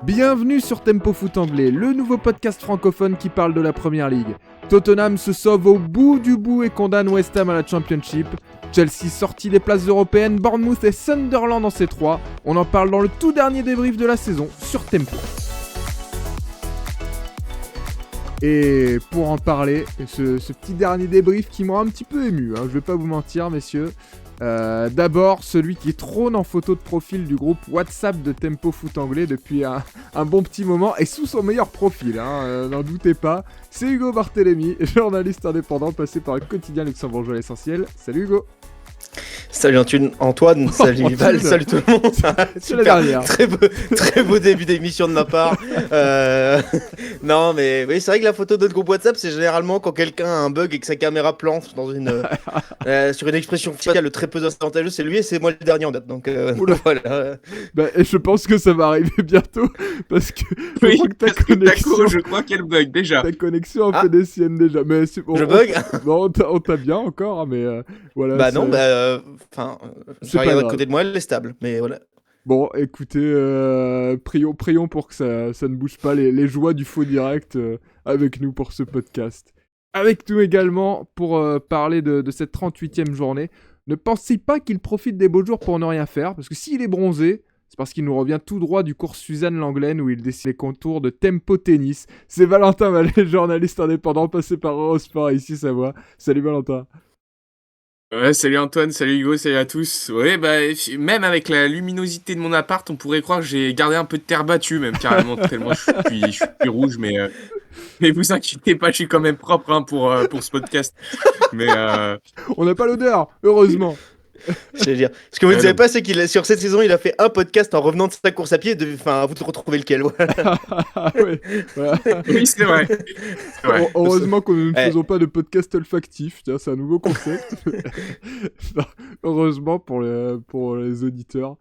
Bienvenue sur Tempo Foot Anglais, le nouveau podcast francophone qui parle de la Première Ligue. Tottenham se sauve au bout du bout et condamne West Ham à la Championship. Chelsea sorti des places européennes, Bournemouth et Sunderland en C3. On en parle dans le tout dernier débrief de la saison sur Tempo. Et pour en parler, ce petit dernier débrief qui m'a un petit peu ému, je vais pas vous mentir messieurs. D'abord, celui qui trône en photo de profil du groupe WhatsApp de Tempo Foot Anglais depuis un bon petit moment et sous son meilleur profil, n'en doutez pas. C'est Hugo Barthélémy, journaliste indépendant passé par le quotidien luxembourgeois L'Essentiel. Salut Hugo. Salut Antoine, salut Val, salut tout le monde. C'est la dernière. Très beau début d'émission de ma part. Non mais oui, c'est vrai que la photo de notre groupe WhatsApp, c'est généralement quand quelqu'un a un bug et que sa caméra plante dans sur une expression faciale très peu avantageuse, c'est lui et c'est moi le dernier en date. Donc voilà. Et je pense que ça va arriver bientôt parce que oui, je crois que ta connexion, je crois qu'elle bug déjà. Ta connexion a fait des siennes déjà. Mais c'est bon. Je bug. Non, on t'a bien encore, mais voilà. Bah non, je regarde à côté de moi, elle est stable, mais voilà. Bon, écoutez, prions pour que ça ne bouge pas les joies du faux direct avec nous pour ce podcast. Avec nous également pour parler de cette 38e journée. Ne pensez pas qu'il profite des beaux jours pour ne rien faire, parce que s'il est bronzé, c'est parce qu'il nous revient tout droit du cours Suzanne Langlaine où il dessine les contours de Tempo Tennis. C'est Valentin Mallet, journaliste indépendant passé par Eurosport ici Savoie. Salut Valentin. Ouais, salut Antoine, salut Hugo, salut à tous. Ouais, même avec la luminosité de mon appart, on pourrait croire que j'ai gardé un peu de terre battue, même carrément, tellement je suis rouge, mais vous inquiétez pas, je suis quand même propre pour ce podcast. Mais on n'a pas l'odeur, heureusement. Je veux dire, ce que vous ne savez pas, c'est qu'il sur cette saison, il a fait un podcast en revenant de sa course à pied. Enfin, vous retrouvez lequel. Voilà. Ouais, voilà. Oui, c'est vrai. Heureusement que nous ne faisons pas de podcast olfactif. Tiens, c'est un nouveau concept. Heureusement pour les auditeurs.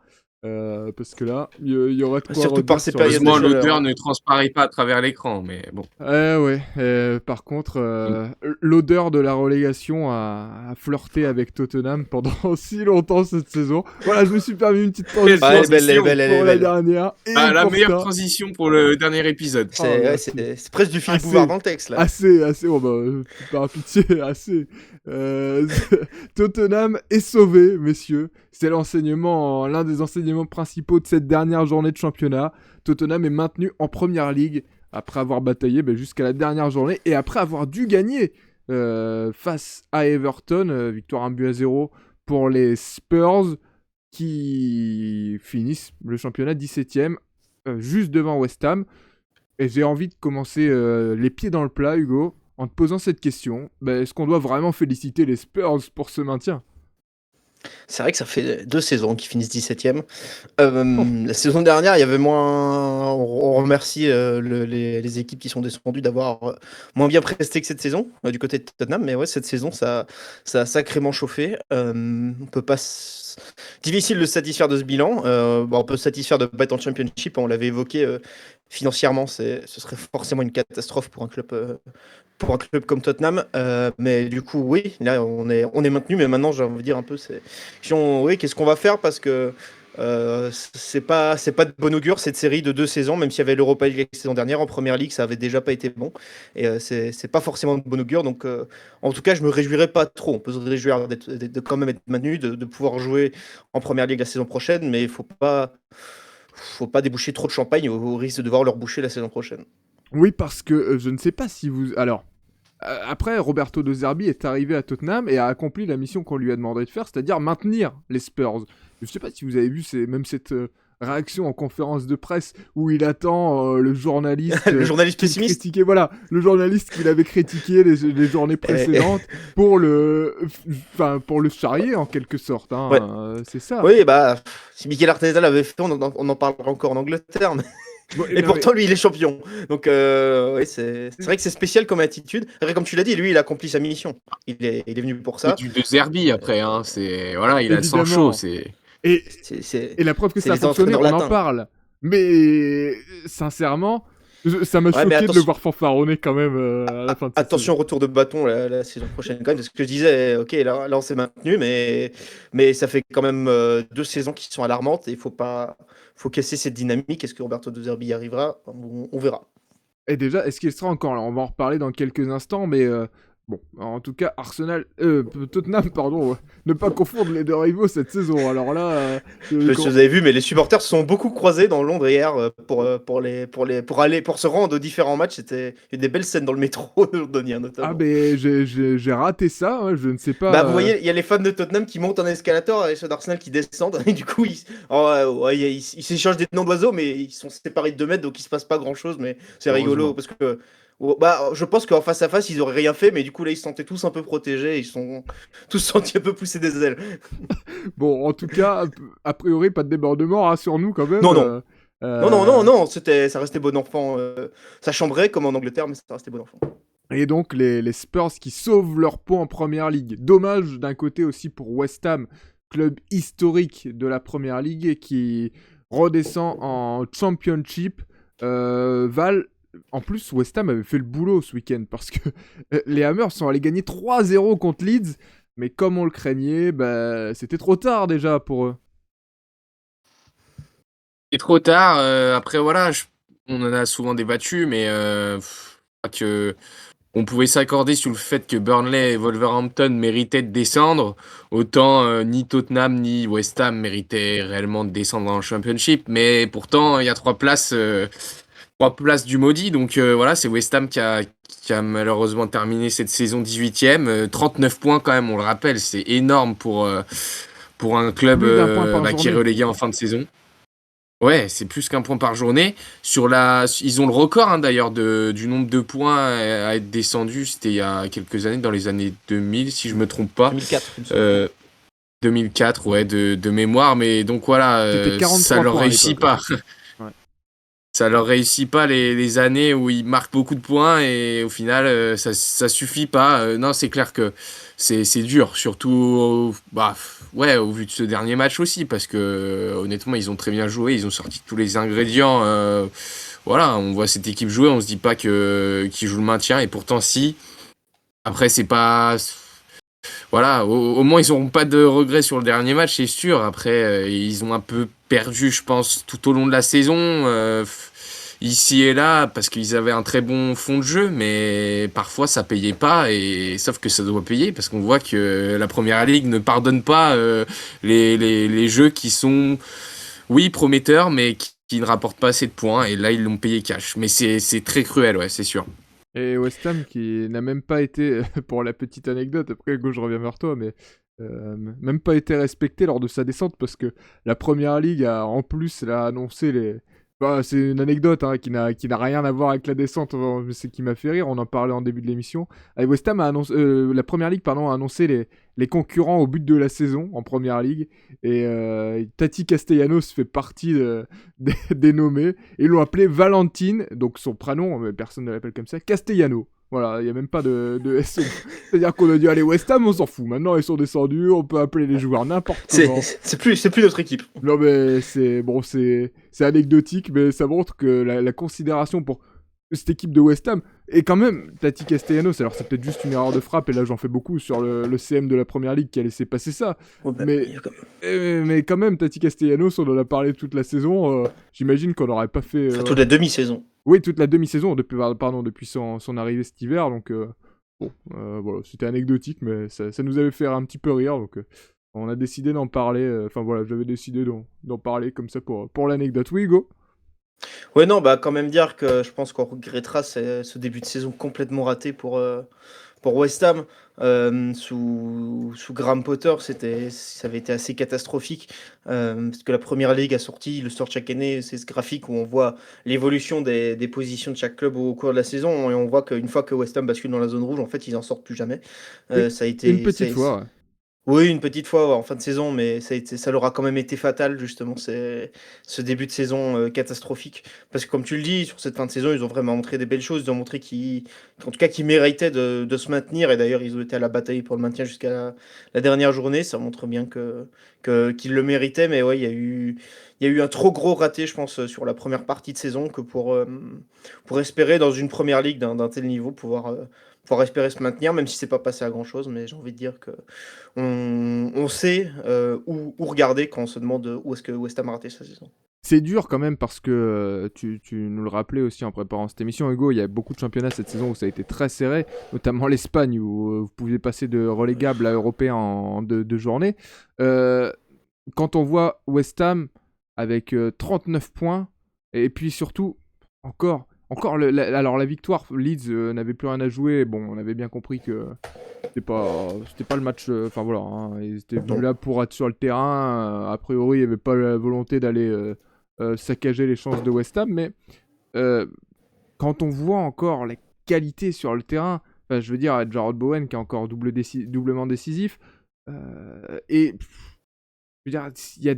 Parce que là, il y aura de quoi surtout par ces périodes. Heureusement, l'odeur ne transparaît pas à travers l'écran, mais bon. Par contre, l'odeur de la relégation a flirté avec Tottenham pendant si longtemps cette saison. Voilà, je me suis permis une petite transition pour la dernière. Et la meilleure transition pour le dernier épisode. C'est presque du Philippe Bouvard dans le texte là. Assez. Par pitié, assez. Tottenham est sauvé, messieurs. C'est l'un des enseignements principaux de cette dernière journée de championnat. Tottenham est maintenu en Première Ligue après avoir bataillé jusqu'à la dernière journée et après avoir dû gagner face à Everton. Victoire 1-0 pour les Spurs qui finissent le championnat 17ème, juste devant West Ham. Et j'ai envie de commencer les pieds dans le plat, Hugo, en te posant cette question. Est-ce qu'on doit vraiment féliciter les Spurs pour ce maintien ? C'est vrai que ça fait 2 saisons qu'ils finissent 17ème. La saison dernière, il y avait moins. On remercie les équipes qui sont descendues d'avoir moins bien presté que cette saison du côté de Tottenham. Mais ouais, cette saison, ça a sacrément chauffé. On peut pas. Difficile de se satisfaire de ce bilan. On peut se satisfaire de ne pas être en Championship. On l'avait évoqué. Financièrement, ce serait forcément une catastrophe pour un club comme Tottenham, mais du coup oui, là on est maintenu, mais maintenant j'ai envie de dire un peu qu'est-ce qu'on va faire, parce que c'est pas de bon augure cette série de 2 saisons, même s'il y avait l'Europa League la saison dernière. En Première Ligue ça avait déjà pas été bon, et c'est pas forcément de bon augure, donc en tout cas je me réjouirais pas trop. On peut se réjouir de quand même être maintenu, de pouvoir jouer en Première Ligue la saison prochaine, mais il faut pas déboucher trop de champagne au risque de devoir leur boucher la saison prochaine. Oui, parce que je ne sais pas si vous... Alors, après, Roberto De Zerbi est arrivé à Tottenham et a accompli la mission qu'on lui a demandé de faire, c'est-à-dire maintenir les Spurs. Je ne sais pas si vous avez vu même cette réaction en conférence de presse où il attend le journaliste... le journaliste pessimiste. Le journaliste qu'il avait critiqué les journées précédentes pour le charrier en quelque sorte. Ouais. C'est ça. Oui, si Mikel Arteta l'avait fait, on en parlera encore en Angleterre, mais... pourtant, lui, il est champion. Donc, c'est vrai que c'est spécial comme attitude. Comme tu l'as dit, lui, il a accompli sa mission. Il est venu pour ça. Et du De Zerbi après, il a le sang chaud. Et la preuve que ça a fonctionné, on en parle. Mais sincèrement, ça m'a choqué de le voir fanfaronner quand même à la fin de cette Attention, retour de bâton la saison prochaine quand même, parce que je disais, ok, là on s'est maintenu, mais ça fait quand même 2 saisons qui sont alarmantes, et il faut pas faut casser cette dynamique. Est-ce que Roberto De Zerbi y arrivera? On verra. Et déjà, est-ce qu'il sera encore là? On va en reparler dans quelques instants, mais bon, en tout cas, Tottenham, pardon, ne pas confondre les deux rivaux cette saison. Alors là, Je sais pas si vous avez vu, mais les supporters se sont beaucoup croisés dans Londres hier pour se rendre aux différents matchs. Il y a des belles scènes dans le métro londonien notamment. ah ben j'ai raté ça, ouais, je ne sais pas. Bah, vous voyez, il y a les fans de Tottenham qui montent en escalator et ceux d'Arsenal qui descendent. Et du coup, ils s'échangent des noms d'oiseaux, mais ils sont séparés de 2 mètres, donc il se passe pas grand-chose. Mais c'est rigolo parce que je pense qu'en face à face, ils auraient rien fait, mais du coup, là, ils se sentaient tous un peu protégés. Ils sont tous sentis un peu pousser des ailes. Bon, en tout cas, a priori, pas de débordement, rassure-nous quand même. Non, non. Non, ça restait bon enfant. Ça chambrait comme en Angleterre, mais ça restait bon enfant. Et donc les Spurs qui sauvent leur pot en première ligue. Dommage d'un côté aussi pour West Ham, club historique de la première ligue qui redescend en Championship. Val, en plus West Ham avait fait le boulot ce week-end parce que les Hammers sont allés gagner 3-0 contre Leeds. Mais comme on le craignait, bah, c'était trop tard déjà pour eux. C'est trop tard. Après, voilà, on en a souvent débattu, mais je crois que on pouvait s'accorder sur le fait que Burnley et Wolverhampton méritaient de descendre. Autant ni Tottenham ni West Ham méritaient réellement de descendre en Championship. Mais pourtant, il y a 3 places du maudit. Donc voilà, c'est West Ham qui a malheureusement terminé cette saison 18e. 39 points quand même, on le rappelle. C'est énorme pour un club Plus d'un point par qui est journée. relégué en fin de saison. Ouais, c'est plus qu'un point par journée. Ils ont le record d'ailleurs du nombre de points à être descendu. C'était il y a quelques années, dans les années 2000, si je me trompe pas. 2004, il me semble. 2004, ouais, de mémoire. Mais donc voilà, C'était 43 ça leur points à réussit l'époque. pas. Ouais. Ça leur réussit pas les années où ils marquent beaucoup de points et au final, ça suffit pas. Non, c'est clair que c'est dur, surtout au vu de ce dernier match aussi, parce que honnêtement, ils ont très bien joué, ils ont sorti tous les ingrédients. Voilà, on voit cette équipe jouer, on se dit pas qu'ils jouent le maintien, et pourtant si. Après, c'est pas. Voilà, au moins ils n'auront pas de regrets sur le dernier match, c'est sûr. Après, ils ont un peu perdu, je pense, tout au long de la saison, ici et là, parce qu'ils avaient un très bon fond de jeu, mais parfois ça payait pas, et sauf que ça doit payer, parce qu'on voit que la Première Ligue ne pardonne pas les jeux qui sont, oui, prometteurs, mais qui ne rapportent pas assez de points, et là ils l'ont payé cash. Mais c'est très cruel, ouais, c'est sûr. Et West Ham qui n'a même pas été, pour la petite anecdote, après Hugo je reviens vers toi, mais même pas été respecté lors de sa descente parce que la Première Ligue a en plus annoncé les... Bah, c'est une anecdote qui n'a rien à voir avec la descente, mais c'est qui m'a fait rire, on en parlait en début de l'émission. West Ham a annoncé, la Première Ligue pardon, a annoncé les concurrents au but de la saison en Première Ligue, et Tati Castellanos fait partie des nommés. Ils l'ont appelé Valentine, donc son prénom, mais personne ne l'appelle comme ça, Castellano. Voilà, il n'y a même pas de SO. C'est-à-dire qu'on a dit, allez, West Ham, on s'en fout. Maintenant, ils sont descendus, on peut appeler les joueurs n'importe comment. C'est plus notre équipe. Non, mais c'est anecdotique, mais ça montre que la considération pour cette équipe de West Ham est quand même Tati Castellanos. Alors, c'est peut-être juste une erreur de frappe, et là, j'en fais beaucoup sur le CM de la Première Ligue qui a laissé passer ça. Ouais, bah, Mais- il y a quand même- Mais quand même, Tati Castellanos, on en a parlé toute la saison. J'imagine qu'on n'aurait pas fait. Enfin, toute la demi-saison. Oui, toute la demi-saison, depuis son arrivée cet hiver. Donc, voilà, c'était anecdotique, mais ça nous avait fait un petit peu rire. Donc, on a décidé d'en parler. Enfin, voilà, j'avais décidé d'en parler comme ça pour l'anecdote. Oui, Hugo? Ouais, non, bah quand même dire que je pense qu'on regrettera ce début de saison complètement raté pour West Ham. Sous Graham Potter, ça avait été assez catastrophique, parce que la Première Ligue a sorti, le sort chaque année, c'est ce graphique où on voit l'évolution des positions de chaque club au cours de la saison, et on voit qu'une fois que West Ham bascule dans la zone rouge, en fait, ils en sortent plus jamais. Oui, Ça a été, Une petite ça- fois, ouais. Oui, une petite fois ouais, en fin de saison, mais ça leur a quand même été fatal, justement, ce début de saison catastrophique. Parce que, comme tu le dis, sur cette fin de saison, ils ont vraiment montré des belles choses. Ils ont montré qu'en tout cas, qu'ils méritaient de se maintenir. Et d'ailleurs, ils ont été à la bataille pour le maintien jusqu'à la dernière journée. Ça montre bien qu'ils le méritaient. Mais ouais, il y a eu un trop gros raté, je pense, sur la première partie de saison que pour espérer, dans une première ligue d'un tel niveau, pouvoir espérer se maintenir, même si c'est pas passé à grand chose. Mais j'ai envie de dire que on sait où regarder quand on se demande où est-ce que West Ham a raté sa saison. c'est dur quand même parce que tu nous le rappelais aussi en préparant cette émission, Hugo, il y a beaucoup de championnats cette saison où ça a été très serré, notamment l'Espagne où vous pouviez passer de relégable à européen en deux journées. Euh, Quand on voit West Ham avec 39 points, et puis surtout, encore alors la victoire, Leeds n'avait plus rien à jouer. Bon, on avait bien compris que c'était pas le match. Enfin voilà, hein, ils étaient venus là pour être sur le terrain. A priori, il n'y avait pas la volonté d'aller saccager les chances de West Ham. Mais euh, quand on voit encore les qualités sur le terrain, enfin, je veux dire, Jarrod Bowen qui est encore doublement décisif. Et je veux dire, il y a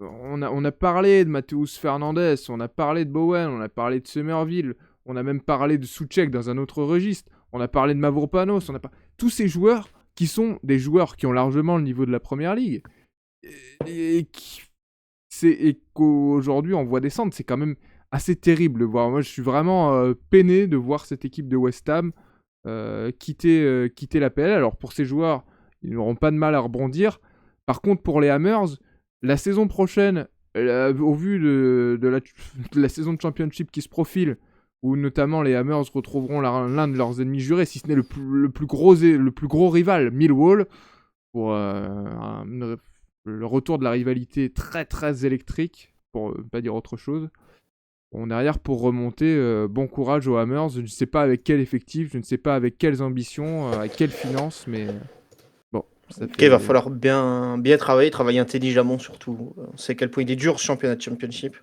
on a parlé de Mateusz Fernandes, on a parlé de Bowen, on a parlé de Somerville, on a même parlé de Souček dans un autre registre, on a parlé de Mavropanos, tous ces joueurs qui sont des joueurs qui ont largement le niveau de la première ligue et qu'aujourd'hui on voit descendre, c'est quand même assez terrible de voir. Moi, je suis vraiment peiné de voir cette équipe de West Ham quitter l'APL. Alors pour ces joueurs, ils n'auront pas de mal à rebondir. Par contre, pour les Hammers, la saison prochaine, au vu de la saison de Championship qui se profile, où notamment les Hammers retrouveront l'un de leurs ennemis jurés, si ce n'est le plus gros rival, Millwall, pour le retour de la rivalité très très électrique, pour ne pas dire autre chose. Bon, derrière, pour remonter, bon courage aux Hammers. Je ne sais pas avec quel effectif, je ne sais pas avec quelles ambitions, avec quelles finances, mais bon. Il va falloir bien travailler intelligemment surtout. On sait à quel point il est dur ce championnat de Championship.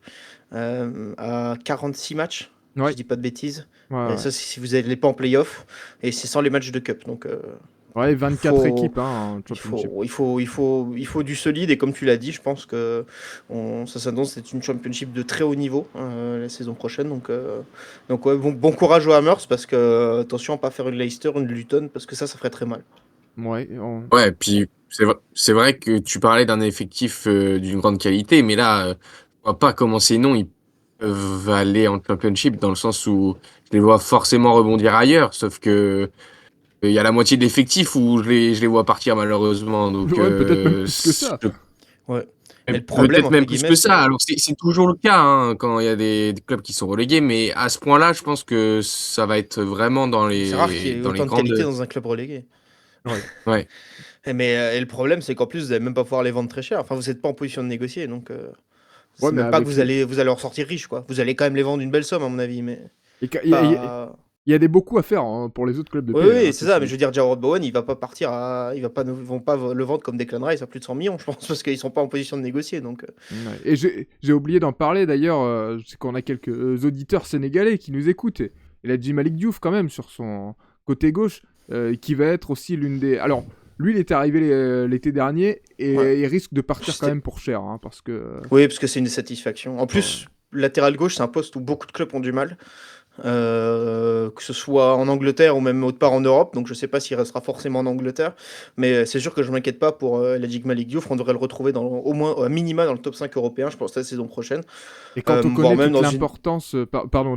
À 46 matchs, si je dis pas de bêtises. Ouais. Ça, c'est si vous n'allez pas en play-off. Et c'est sans les matchs de Cup. Donc, ouais, 24 équipes en Championship. il faut du solide. Et comme tu l'as dit, je pense que ça s'annonce c'est une Championship de très haut niveau la saison prochaine. Donc ouais, bon courage aux Hammers. Parce que attention à ne pas faire une Leicester, une Luton. Parce que ça ferait très mal. Ouais, Ouais, puis c'est vrai que tu parlais d'un effectif d'une grande qualité, mais là, je vois pas comment ces noms ils peuvent aller en Championship dans le sens où je les vois forcément rebondir ailleurs, sauf que il y a la moitié de l'effectif où je les vois partir malheureusement. Donc, ouais, peut-être même plus que ça. Ouais. Mais le problème, peut-être même entre plus guillemets, que ça. Alors c'est toujours le cas hein, quand il y a des clubs qui sont relégués, mais à ce point-là, je pense que ça va être vraiment dans c'est rare qu'il y ait les autant de qualité grandes. dans un club relégué. Ouais. Et le problème, c'est qu'en plus, vous n'allez même pas pouvoir les vendre très cher. Enfin, vous n'êtes pas en position de négocier, donc c'est Ouais, mais même pas que avec vous allez en sortir riche, quoi. Vous allez quand même les vendre une belle somme, à mon avis, mais Il pas... y a des beaucoup à faire hein, pour les autres clubs de Oui, PL. oui, hein, c'est ça. Mais sûr. je veux dire, Jarrod Bowen, il va pas partir ils vont pas le vendre comme Declan Rice à plus de 100 millions, je pense, parce qu'ils sont pas en position de négocier, donc... Ouais. Et j'ai oublié d'en parler d'ailleurs, je sais qu'on a quelques auditeurs sénégalais qui nous écoutent. Et il a Jim Malik Diouf quand même sur son côté gauche, qui va être aussi l'une des... Alors, lui, il était arrivé l'été dernier et Ouais. il risque de partir quand même pour cher, hein, parce que... Oui, parce que c'est une satisfaction. En plus, latéral gauche, c'est un poste où beaucoup de clubs ont du mal. Que ce soit en Angleterre ou même autre part en Europe, donc je sais pas s'il restera forcément en Angleterre, mais c'est sûr que je m'inquiète pas pour Ladjik Malik Diouf. On devrait le retrouver au moins à minima dans le top 5 européen, je pense, la saison prochaine. Et quand on Voire connaît même toute dans une... l'importance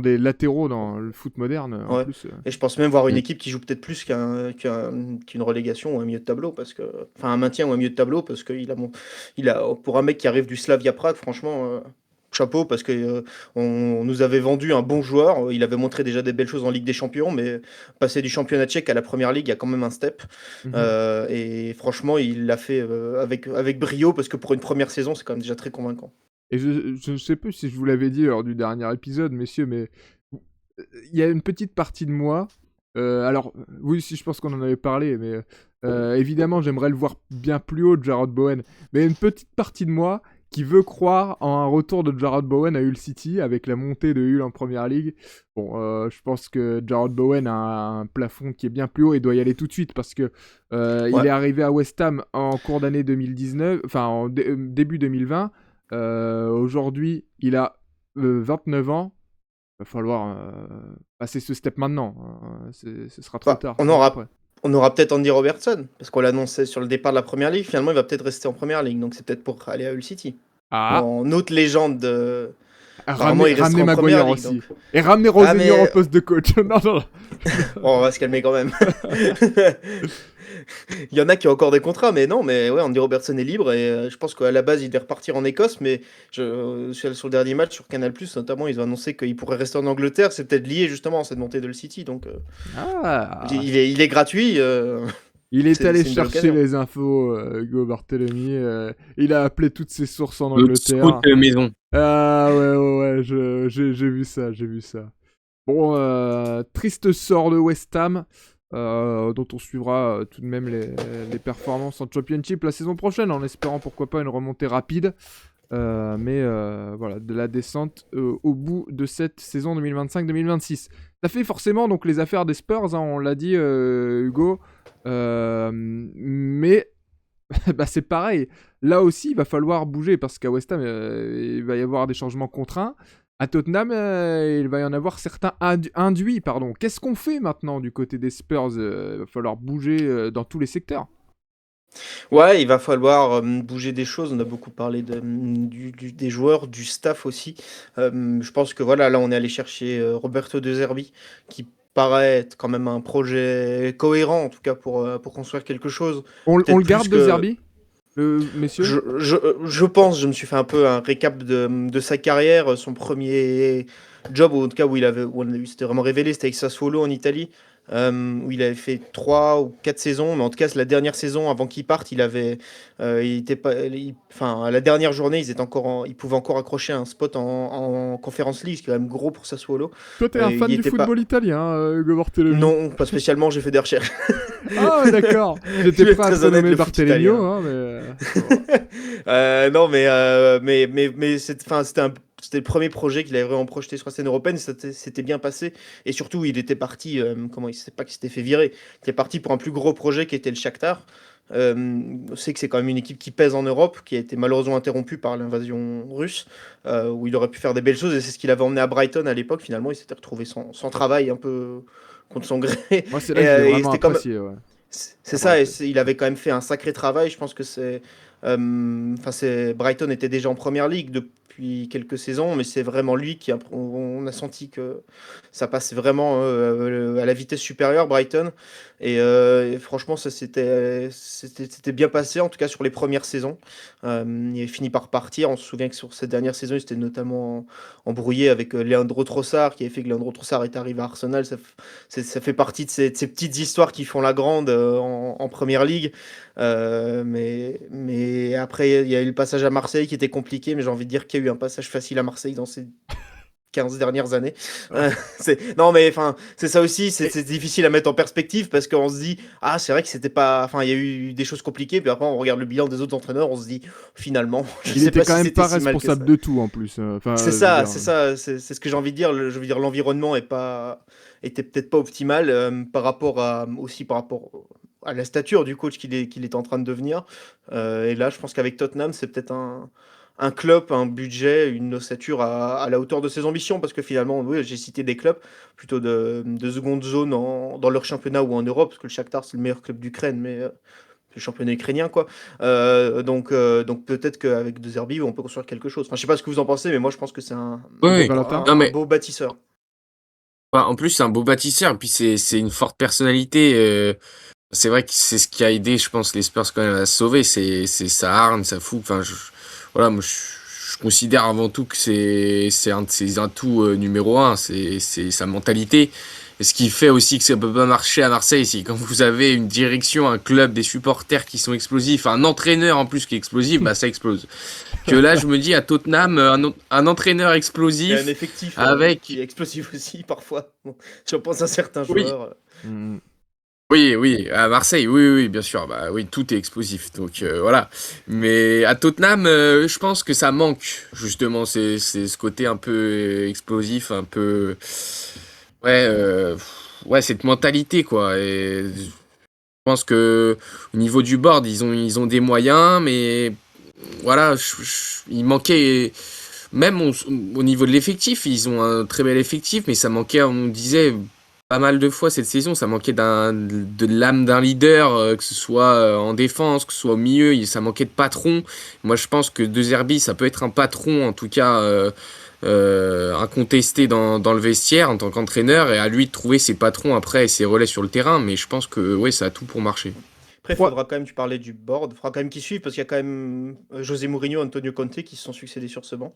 des latéraux dans le foot moderne, en Ouais. plus... Et je pense même voir une Mm. équipe qui joue peut-être plus qu'une relégation ou un milieu de tableau, parce que... enfin un maintien ou un milieu de tableau, parce qu'il pour un mec qui arrive du Slavia Prague, franchement, chapeau, parce que on nous avait vendu un bon joueur. Il avait montré déjà des belles choses en Ligue des Champions, mais passer du championnat tchèque à la première ligue, il y a quand même un step. Et franchement, il l'a fait avec brio, parce que pour une première saison, c'est quand même déjà très convaincant. Et je ne sais plus si je vous l'avais dit lors du dernier épisode, messieurs, mais il y a une petite partie de moi. Alors, oui, si je pense qu'on en avait parlé, mais évidemment, j'aimerais le voir bien plus haut de Jarrod Bowen. Mais une petite partie de moi qui veut croire en un retour de Jarrod Bowen à Hull City avec la montée de Hull en première ligue. Bon, je pense que Jarrod Bowen a un plafond qui est bien plus haut et doit y aller tout de suite parce que il est arrivé à West Ham en cours d'année 2019, enfin en début 2020. Aujourd'hui, il a 29 ans. Il va falloir passer ce step maintenant. Ce sera trop tard. On aura peut-être Andy Robertson, parce qu'on l'annonçait sur le départ de la première ligue. Finalement, il va peut-être rester en première ligue, donc c'est peut-être pour aller à Hull City. Ah, En autre légende Apparemment, il restera Ramener en Maguire première ligue, aussi. Et ramener Rosenior mais- au poste de coach. Non, non. Bon, on va se calmer quand même. Il y en a qui ont encore des contrats, mais non, mais ouais, Andy Robertson est libre et je pense qu'à la base il devait repartir en Écosse, mais sur le dernier match sur Canal+, notamment, ils ont annoncé qu'il pourrait rester en Angleterre. C'est peut-être lié justement à cette montée de le City, donc Ah. il est gratuit. Il est c'est allé une belle chercher occasion. les infos, Hugo Barthélemy. Il a appelé toutes ses sources en L'autre Angleterre. scout maison. Ah ouais, j'ai vu ça, j'ai vu ça. Bon, triste sort de West Ham, dont on suivra tout de même les performances en Championship la saison prochaine, en espérant pourquoi pas une remontée rapide. Mais voilà, de la descente au bout de cette saison 2025-2026. Ça fait forcément donc les affaires des Spurs, hein, on l'a dit, Hugo. Mais bah, c'est pareil. Là aussi, il va falloir bouger parce qu'à West Ham, il va y avoir des changements contraints. À Tottenham, il va y en avoir certains induits. Pardon. Qu'est-ce qu'on fait maintenant du côté des Spurs? Il va falloir bouger dans tous les secteurs. Ouais, il va falloir bouger des choses. On a beaucoup parlé des joueurs, du staff aussi. Je pense que voilà, là, on est allé chercher Roberto De Zerbi, qui paraît être quand même un projet cohérent, en tout cas pour construire quelque chose. On Peut-être le garde plus de que- Zerbi, messieurs? je pense, je me suis fait un peu un récap de sa carrière. Son premier job, ou en tout cas où c'était vraiment révélé, c'était avec Sassuolo en Italie, où il avait fait 3 ou 4 saisons. Mais en tout cas, c'est la dernière saison avant qu'il parte, il était pas, enfin, à la dernière journée, ils pouvaient encore accrocher un spot en Conference League, ce qui est quand même gros pour Sassuolo. Toi, t'es un Il fan y du était pas. football italien, Hugo Barthélemy. Non, pas spécialement. J'ai fait des recherches. Ah ouais, d'accord. Je J'étais vais prêt à être très honnête, prénommer le foot Barthélemy, italien. hein, mais... Non, mais c'était le premier projet qu'il avait vraiment projeté sur la scène européenne. C'était bien passé. Et surtout, il était parti. Comment il sait pas qu'il s'était fait virer. Il était parti pour un plus gros projet qui était le Shakhtar. On sait que c'est quand même une équipe qui pèse en Europe, qui a été malheureusement interrompue par l'invasion russe, où il aurait pu faire des belles choses. Et c'est ce qu'il avait emmené à Brighton à l'époque. Finalement, il s'était retrouvé sans travail, un peu contre son gré. Moi, c'est là que je l'ai Et vraiment c'était quand même. apprécié, ouais. C'est Ah, ça, et Brighton. il avait quand même fait un sacré travail. Je pense que Brighton était déjà en première ligue depuis quelques saisons, mais c'est vraiment lui on a senti que ça passait vraiment à la vitesse supérieure, Brighton. Et franchement, c'était bien passé, en tout cas sur les premières saisons. Il a fini par partir. On se souvient que sur cette dernière saison, il s'était notamment embrouillé avec Leandro Trossard, qui a fait que Leandro Trossard est arrivé à Arsenal. Ça fait partie de ces petites histoires qui font la grande en première ligue. Mais après, il y a eu le passage à Marseille qui était compliqué, mais j'ai envie de dire qu'il y a eu un passage facile à Marseille dans ces 15 dernières années. Non, mais enfin, c'est ça aussi, c'est difficile à mettre en perspective parce qu'on se dit, ah, c'est vrai que c'était pas. Enfin, il y a eu des choses compliquées, puis après, on regarde le bilan des autres entraîneurs, on se dit, finalement, je Il sais était pas quand si même c'était pas si mal que ça. responsable de tout, en plus. Enfin, C'est je veux ça, dire, c'est ça, c'est ce que j'ai envie de dire. Je veux dire, l'environnement était peut-être pas optimal aussi par rapport à la stature du coach qu'il est en train de devenir. Et là, je pense qu'avec Tottenham, c'est peut-être un club, un budget, une ossature à la hauteur de ses ambitions, parce que finalement, oui, j'ai cité des clubs plutôt de seconde zone dans leur championnat ou en Europe, parce que le Shakhtar, c'est le meilleur club d'Ukraine, mais le championnat ukrainien, quoi. Donc peut-être qu'avec De Zerbi, on peut construire quelque chose. Enfin, je sais pas ce que vous en pensez, mais moi, je pense que c'est Ouais. Valentin. Non, mais beau bâtisseur. en plus, c'est un beau bâtisseur. Et puis, c'est une forte personnalité. C'est vrai que c'est ce qui a aidé, je pense, les Spurs quand même à se sauver. C'est sa hargne, sa fougue. Enfin, voilà, moi, je considère avant tout que c'est un de ses atouts numéro un. C'est sa mentalité. Et ce qui fait aussi que ça peut pas marcher à Marseille, c'est quand vous avez une direction, un club, des supporters qui sont explosifs, un entraîneur en plus qui est explosif, bah ça explose. Que là, je me dis à Tottenham, un entraîneur Il y a explosif un effectif avec. qui est explosif aussi, parfois. Bon, je pense à certains Oui. joueurs. Mm. Oui, à Marseille, oui, bien sûr, bah oui, tout est explosif, donc voilà. Mais à Tottenham, je pense que ça manque, justement, c'est ce côté un peu explosif, un peu, ouais, cette mentalité, quoi. Et je pense que au niveau du board, ils ont des moyens, mais voilà, il manquait, même au niveau de l'effectif, ils ont un très bel effectif, mais ça manquait, on disait pas mal de fois cette saison, ça manquait de l'âme d'un leader, que ce soit en défense, que ce soit au milieu, ça manquait de patron. Moi, je pense que De Zerbi, ça peut être un patron, en tout cas, incontesté dans le vestiaire en tant qu'entraîneur et à lui de trouver ses patrons après et ses relais sur le terrain. Mais je pense que ouais, ça a tout pour marcher. Après, il Trois- faudra quand même, tu parlais du board, il faudra quand même qu'ils suivent parce qu'il y a quand même José Mourinho, Antonio Conte qui se sont succédés sur ce banc.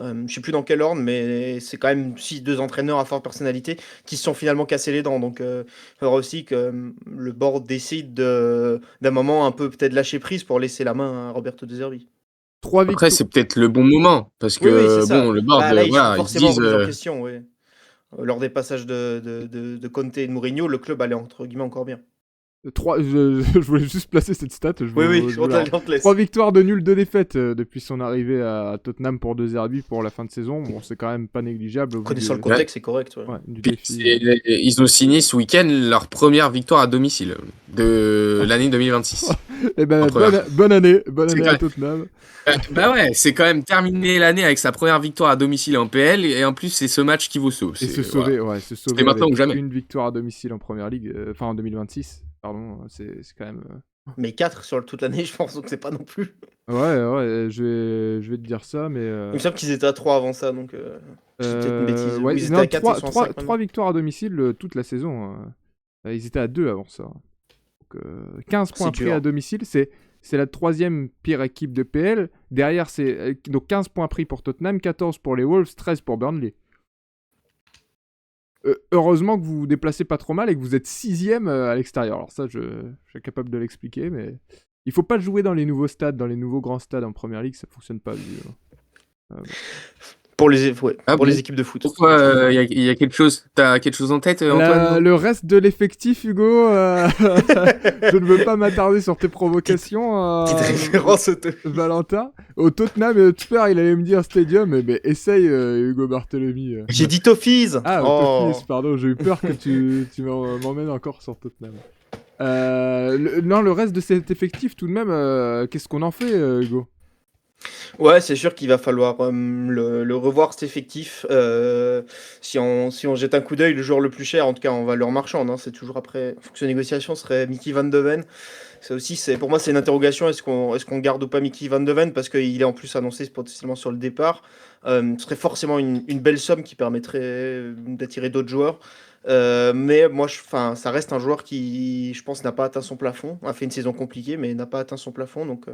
Je sais plus dans quel ordre, mais c'est quand même deux entraîneurs à forte personnalité qui se sont finalement cassés les dents. Donc, il faudra aussi que le board décide d'un moment un peu peut-être lâcher prise pour laisser la main à Roberto De Zerbi. Trois Après, victoires. c'est peut-être le bon moment parce Oui, oui, c'est que ça. bon, le board, Bah, là, ils sont voilà, ils se forcément disent. remis en question, oui. Lors des passages de Conte et de Mourinho, le club allait entre guillemets encore bien. Je voulais juste placer cette stat. Oui, oui, Je on voulais te laisse. 3 victoires de nul, 2 défaites depuis son arrivée à Tottenham pour 2 Zerbi pour la fin de saison. Bon, c'est quand même pas négligeable au vu Connaissant le du, contexte, c'est correct. Ouais. ouais, du Puis, défi. ils ont signé ce week-end leur première victoire à domicile de l'année 2026. Eh ben, En première. bonne année C'est à vrai. Tottenham. Bah ouais, c'est quand même terminé l'année avec sa première victoire à domicile en PL et en plus c'est ce match qui vous sauve. Et se Voilà. sauver, ouais, se sauver C'est maintenant avec ou jamais. une victoire à domicile en première ligue, enfin en 2026, pardon, c'est quand même. Mais 4 sur toute l'année, je pense, donc c'est pas non plus. Ouais, je vais te dire ça, mais. Il me semble qu'ils étaient à 3 avant ça, donc c'est peut-être une bêtise. Ouais, Ou ils étaient non, à 4, ils sont à 5 3 victoires à domicile toute la saison. Ils étaient à 2 avant ça. Donc, 15 points C'est pris dur. à domicile, c'est la 3e pire équipe de PL. Derrière, c'est donc 15 points pris pour Tottenham, 14 pour les Wolves, 13 pour Burnley. Heureusement que vous vous déplacez pas trop mal et que vous êtes 6e à l'extérieur. Alors ça, je suis capable de l'expliquer, mais il faut pas jouer dans les nouveaux stades, dans les nouveaux grands stades en Première Ligue, ça fonctionne pas. Pour les, Ah pour bon. les équipes de foot. Pourquoi il y a quelque chose, t'as quelque chose en tête, Antoine? Le reste de l'effectif, Hugo, je ne veux pas m'attarder sur tes provocations. Petite référence au Valentin. Au Tottenham Hotspur, il allait me dire Stadium, mais essaye, Hugo Barthelemy. J'ai dit Toffees. Ah, au Oh. Toffees, pardon, j'ai eu peur que tu m'emmènes encore sur Tottenham. Non, le reste de cet effectif, tout de même, qu'est-ce qu'on en fait, Hugo? Ouais, c'est sûr qu'il va falloir le revoir cet effectif. Si on jette un coup d'œil, le joueur le plus cher, en tout cas en valeur marchande, hein, c'est toujours après, en fonction de négociation, serait Mickey Van de Ven. Ça aussi, pour moi, c'est une interrogation. Est-ce qu'on garde ou pas Mickey Van de Ven parce qu'il est en plus annoncé potentiellement sur le départ. Ce serait forcément une belle somme qui permettrait d'attirer d'autres joueurs. Mais moi, ça reste un joueur qui, je pense, n'a pas atteint son plafond. A fait une saison compliquée, mais n'a pas atteint son plafond. Donc,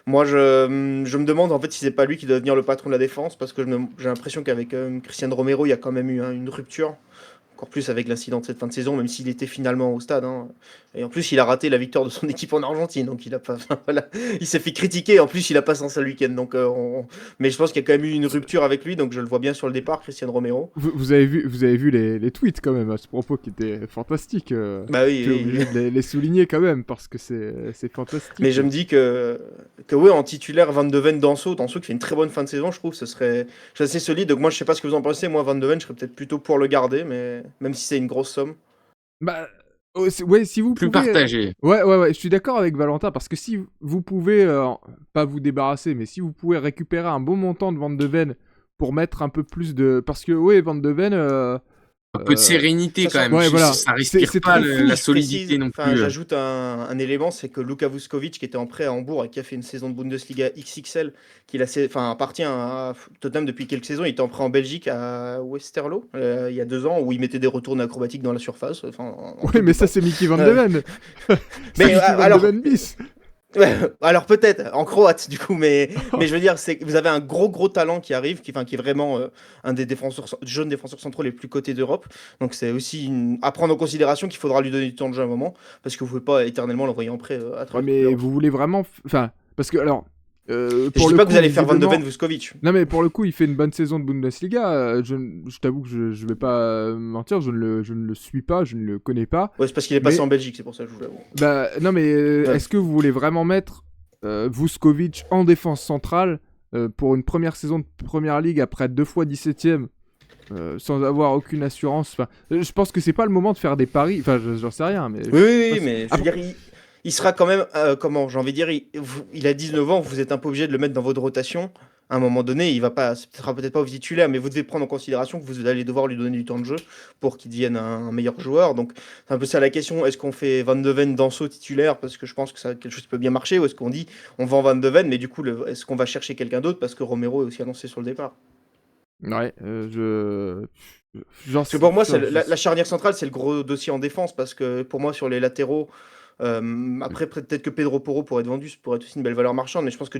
moi, je me demande en fait si c'est pas lui qui doit devenir le patron de la défense parce que j'ai l'impression qu'avec Christian Romero, il y a quand même eu une rupture. Encore plus avec l'incident de cette fin de saison, même s'il était finalement au stade. Hein. Et en plus, il a raté la victoire de son équipe en Argentine. Donc, il a pas, voilà. Il s'est fait critiquer. En plus, il a pas sans ça le week-end. Donc, mais je pense qu'il y a quand même eu une rupture avec lui. Donc, je le vois bien sur le départ, Christian Romero. Vous avez vu les tweets quand même à ce propos qui étaient fantastiques. Bah oui, Je suis obligé de les souligner quand même parce que c'est fantastique. Mais je me dis que ouais, en titulaire, Van de Ven, Danso qui fait une très bonne fin de saison, je trouve, je suis assez solide. Donc moi, je sais pas ce que vous en pensez. Moi, Van de Ven, je serais peut-être plutôt pour le garder, mais même si c'est une grosse somme. Bah, ouais, si vous Plus pouvez. partagé. Ouais, je suis d'accord avec Valentin parce que si vous pouvez, pas vous débarrasser, mais si vous pouvez récupérer un bon montant de Van de Ven pour mettre un peu plus de. Parce que, ouais, Van de Ven. Un peu de sérénité ça quand sent- même. Ouais, voilà. Ça respire C'est pas trop fou, la Je solidité précise, non enfin, plus. j'ajoute un élément, c'est que Luka Vuskovic, qui était en prêt à Hambourg et qui a fait une saison de Bundesliga XXL, appartient à Tottenham depuis quelques saisons. Il était en prêt en Belgique à Westerlo il y a 2 ans, où il mettait des retours acrobatiques dans la surface. Ouais, mais ça, c'est Mickey Van de Ven. C'est Mais, Mickey Van alors- de Ven bis. Ouais, alors peut-être en croate du coup, mais je veux dire, c'est que vous avez un gros talent qui arrive, qui est vraiment un des jeunes défenseurs centraux les plus cotés d'Europe. Donc c'est aussi à prendre en considération qu'il faudra lui donner du temps de jeu à un moment, parce que vous pouvez pas éternellement l'envoyer en prêt à Ouais, travers mais l'Europe. vous voulez vraiment. Enfin, parce que, alors. Je pour dis le pas coup, que vous allez faire Van de visiblement- Ven Vuskovic. Non, mais pour le coup, il fait une bonne saison de Bundesliga. Je t'avoue que je vais pas mentir, je ne le suis pas, je ne le connais pas. Ouais, c'est parce qu'il est passé Mais- en Belgique, c'est pour ça que je vous l'avoue. Bah, non, mais Ouais. est-ce que vous voulez vraiment mettre Vuskovic en défense centrale pour une première saison de Première Ligue après 2 fois 17ème sans avoir aucune assurance? Enfin, je pense que c'est pas le moment de faire des paris. Enfin, j'en sais rien, mais. Oui, mais je veux Après- dire, il sera quand même, comment, j'ai envie de dire, il a 19 ans, vous êtes un peu obligé de le mettre dans votre rotation. À un moment donné, il sera peut-être pas au titulaire, mais vous devez prendre en considération que vous allez devoir lui donner du temps de jeu pour qu'il devienne un meilleur joueur. Donc, c'est un peu ça la question. Est-ce qu'on fait Van de Ven Danso titulaire parce que je pense que ça quelque chose qui peut bien marcher, ou est-ce qu'on dit on vend Van de Ven, mais du coup, est-ce qu'on va chercher quelqu'un d'autre parce que Romero est aussi annoncé sur le départ? Ouais, j'en Parce que pour moi, ça, la charnière centrale, c'est le gros dossier en défense. Parce que pour moi, sur les latéraux, après, peut-être que Pedro Porro pourrait être vendu, ça pourrait être aussi une belle valeur marchande. Mais je pense que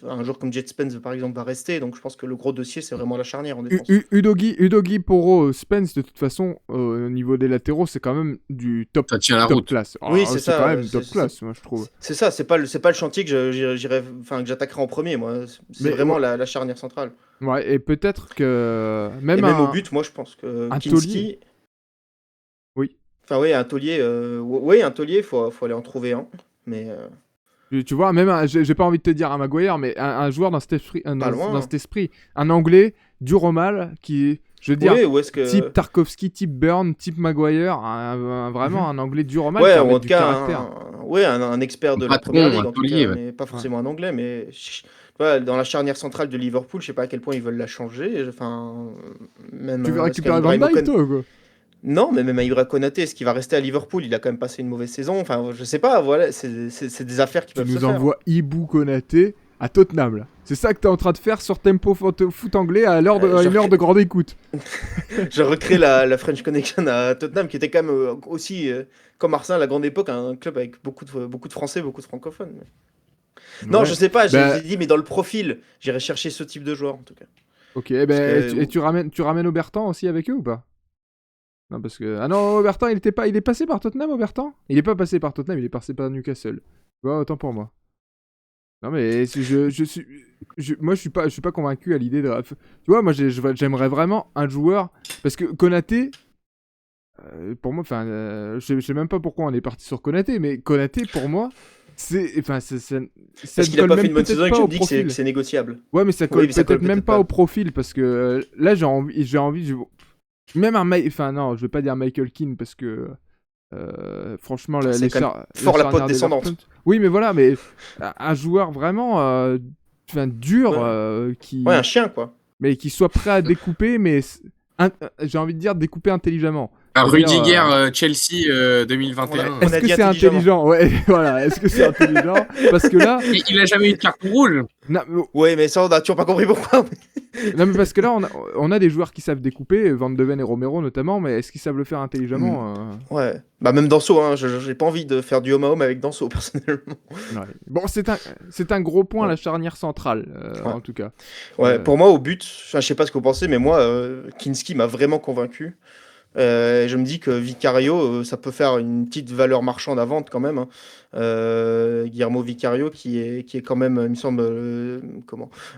un joueur comme Jet Spence, par exemple, va rester. Donc je pense que le gros dossier, c'est vraiment la charnière en défense. Udogi, Porro, Spence, de toute façon, au niveau des latéraux, c'est quand même du top, Ça tient la top route. classe. Oui, c'est C'est quand ça. même top classe, moi, je trouve. C'est ça, c'est pas le chantier que que j'attaquerai en premier, moi. C'est Mais vraiment la charnière centrale. ouais, et peut-être que Et même même au but, moi, je pense que un Kinski. taulier. Oui. Enfin, oui, un taulier. Oui, un taulier, faut aller en trouver un. Mais Tu vois, même, j'ai pas envie de te dire un Maguire, mais un joueur dans cet esprit, pas loin. dans cet esprit, un Anglais, dur au mal, qui, je veux dire, Oui, ou est-ce que. type Tarkovsky, type Burn, type Maguire, vraiment un Anglais dur au mal Ouais, qui ou en met tout du cas, caractère. un expert de Un la patron, première ligue, un en tout taulier, cas, ouais. mais pas forcément un anglais. Mais voilà, dans la charnière centrale de Liverpool, je sais pas à quel point ils veulent la changer. Enfin, même. Tu veux est-ce récupérer qu'un Van Dijk, Ibrahim toi, quoi? Non, mais même à Ibra Konaté, est-ce qu'il va rester à Liverpool? Il a quand même passé une mauvaise saison. Enfin, je sais pas, voilà, c'est des affaires qui Tu peuvent se nous faire. envoies Ibou Konaté à Tottenham, là. C'est ça que t'es en train de faire sur Tempo Foot Anglais à une heure de grande écoute. Je recrée la French Connection à Tottenham, qui était quand même aussi, comme Arsenal à la grande époque, un club avec beaucoup de Français, beaucoup de francophones. Non, Ouais. je sais pas, Bah, j'ai dit, mais dans le profil, j'irai chercher ce type de joueur, en tout cas. ok, Parce ben, que, tu ramènes Obertan aussi avec eux ou pas? Non, parce que. Ah non, Obertan, il est passé par Tottenham, Obertan? Il est pas passé par Tottenham, il est passé par Newcastle. Ouais, autant pour moi. Non, mais moi, je suis pas convaincu à l'idée de. Tu vois, moi, j'aimerais vraiment un joueur. Parce que Konaté. Pour moi, enfin, je sais même pas pourquoi on est parti sur Konaté, mais Konaté, pour moi, c'est. Enfin, ça parce ne qu'il a colle pas fait même une bonne peut-être saison et pas que je au me dis que profil. c'est négociable. Ouais, mais ça Oui, colle mais ça colle peut-être même peut-être pas pas. au profil parce que là j'ai envie même enfin non, je vais pas dire Michael Keane parce que franchement C'est quand même la fort la charnière pote descendante. d'Everton. Oui, mais voilà, mais un joueur vraiment enfin, dur Ouais. qui Ouais, un chien, quoi. mais qui soit prêt à découper mais j'ai envie de dire découper intelligemment. Un C'est-à-dire, Rudiger Chelsea On 2021. a est-ce que dit c'est intelligemment. intelligent? Ouais, voilà, est-ce que c'est intelligent? Parce que là, Il a jamais eu de carton rouge. non, Ouais, mais ça, on a toujours pas compris pourquoi. non, mais parce que là, on a des joueurs qui savent découper, Van de Ven et Romero notamment, mais est-ce qu'ils savent le faire intelligemment? Ouais. Bah, même Danso, hein. J'ai pas envie de faire du homme à homme avec Danso, personnellement. Ouais. Bon, c'est un gros point, Ouais. la charnière centrale, Ouais. en tout cas. Ouais, pour moi, au but, enfin, je sais pas ce que vous pensez, mais moi, Kinski m'a vraiment convaincu. Je me dis que Vicario, ça peut faire une petite valeur marchande à vente quand même, hein. Guillermo Vicario, qui est quand même, il me semble,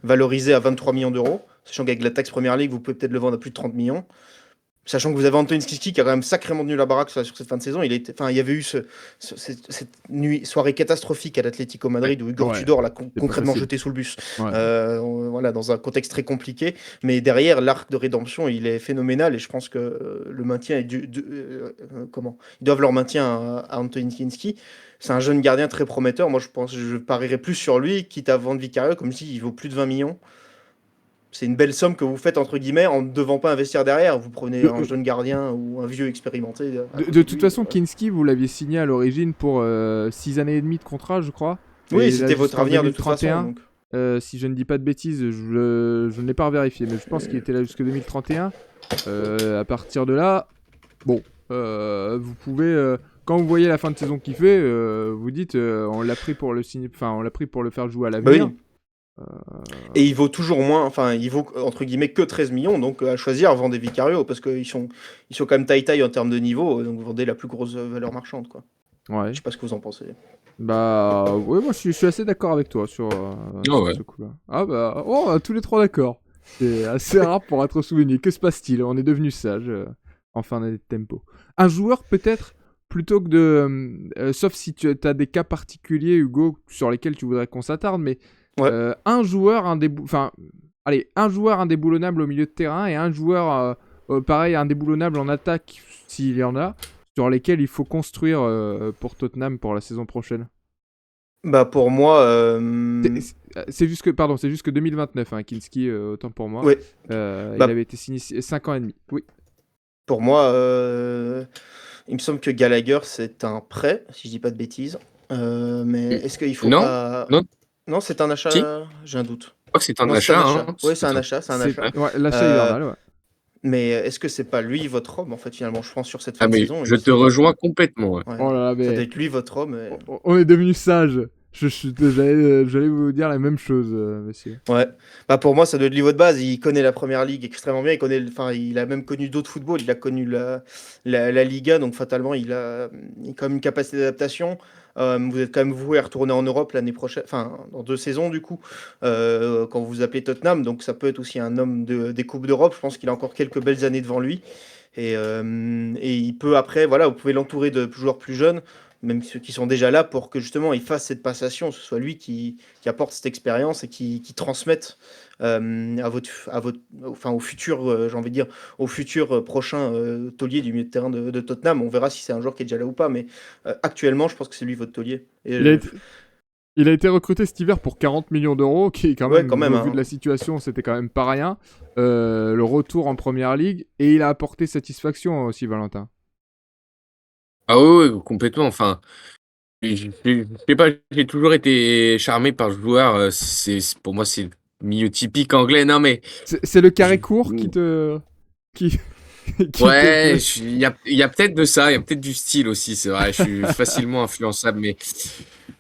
valorisé à 23 millions d'euros. Sachant qu'avec la taxe Première Ligue, vous pouvez peut-être le vendre à plus de 30 millions. Sachant que vous avez Antoine Skiski qui a quand même sacrément tenu la baraque sur cette fin de saison. Il y avait eu cette soirée catastrophique à l'Atlético Madrid où Igor Ouais, Tudor l'a pas concrètement facile. jeté sous le bus. Ouais. Voilà, dans un contexte très compliqué. Mais derrière, l'arc de rédemption, il est phénoménal et je pense que le maintien est ils doivent leur maintien à Antoine Kinski. C'est un jeune gardien très prometteur. Moi, je parierais plus sur lui, quitte à vendre Vicario, comme si il vaut plus de 20 millions. C'est une belle somme que vous faites, entre guillemets, en ne devant pas investir derrière. Vous prenez un jeune gardien ou un vieux expérimenté. De toute façon, Kinski, vous l'aviez signé à l'origine pour 6 années et demie de contrat, je crois. Oui, Et c'était là, votre jusqu'en avenir de toute façon. 2031. Donc. Si je ne dis pas de bêtises, je ne l'ai pas revérifié, mais je pense qu'il était là jusqu'en 2031. À partir de là, bon, vous pouvez, quand vous voyez la fin de saison qu'il fait, vous dites, on l'a pris pour le signer, enfin, on l'a pris pour le faire jouer à Bah l'avenir. oui. Et il vaut toujours moins, enfin, il vaut entre guillemets que 13 millions, donc à choisir, vendez Vicario, parce qu'ils sont quand même taille-taille en termes de niveau, donc vous vendez la plus grosse valeur marchande, quoi. Ouais. Je sais pas ce que vous en pensez. Bah, ouais, moi je suis assez d'accord avec toi sur ouais. ce coup-là. Ah bah, oh, tous les trois d'accord. C'est assez rare pour être souligné. Que se passe-t-il? On est devenu sage en fin d'année de tempo. Un joueur peut-être plutôt que de, sauf si tu as des cas particuliers, Hugo, sur lesquels tu voudrais qu'on s'attarde, mais Ouais. un joueur un joueur indéboulonnable au milieu de terrain et un joueur pareil indéboulonnable en attaque s'il y en a, sur lesquels il faut construire pour Tottenham pour la saison prochaine. Bah pour moi, C'est juste que 2029, hein, Kinski, autant pour moi. ouais. Il Bah, avait été signé 5 ans et demi. Oui. pour moi, il me semble que Gallagher c'est un prêt, si je dis pas de bêtises. Mais est-ce qu'il faut Non, pas... non. Non, c'est un achat. Si. J'ai un doute. crois que c'est un Non, c'est un achat, achat. hein. Oui, c'est un achat, c'est un C'est achat. ouais, l'achat Euh, hivernal, ouais. mais est-ce que c'est pas lui votre homme, en fait, finalement, je pense, sur cette fin Ah de mais saison, je il te se doit. rejoins complètement. Ouais. Ouais, Oh là là, ça doit mais être lui votre homme. on est devenus sages. J'allais vous dire la même chose, messieurs. Ouais. Bah pour moi, ça doit être lui votre base. Il connaît la première ligue extrêmement bien. Il connaît, enfin, il a même connu d'autres footballs. Il a connu la Liga, donc fatalement, il a quand même une capacité d'adaptation. Vous êtes quand même voué à retourner en Europe l'année prochaine, enfin, dans 2 saisons du coup, quand vous vous appelez Tottenham. Donc ça peut être aussi un homme des Coupes d'Europe. Je pense qu'il a encore quelques belles années devant lui. Et il peut après, voilà, vous pouvez l'entourer de joueurs plus jeunes, même ceux qui sont déjà là, pour que justement il fasse cette passation, ce soit lui qui apporte cette expérience et qui transmette enfin, au futur, j'ai envie de dire, au futur prochain taulier du milieu de terrain de Tottenham. On verra si c'est un joueur qui est déjà là ou pas, mais actuellement, je pense que c'est lui votre taulier. Il a été, il a été recruté cet hiver pour 40 millions d'euros, qui quand Ouais, même, quand même. au vu de la situation, c'était quand même pas rien. Le retour en première ligue, et il a apporté satisfaction aussi, Valentin. Ah ouais, ouais, complètement. Enfin, je sais pas, j'ai toujours été charmé par ce joueur. Pour moi, c'est le milieu typique anglais. Non mais C'est le carré je- court qui, qui te ouais, plaît. il y a peut-être de ça, il y a peut-être du style aussi. C'est vrai, je suis facilement influençable,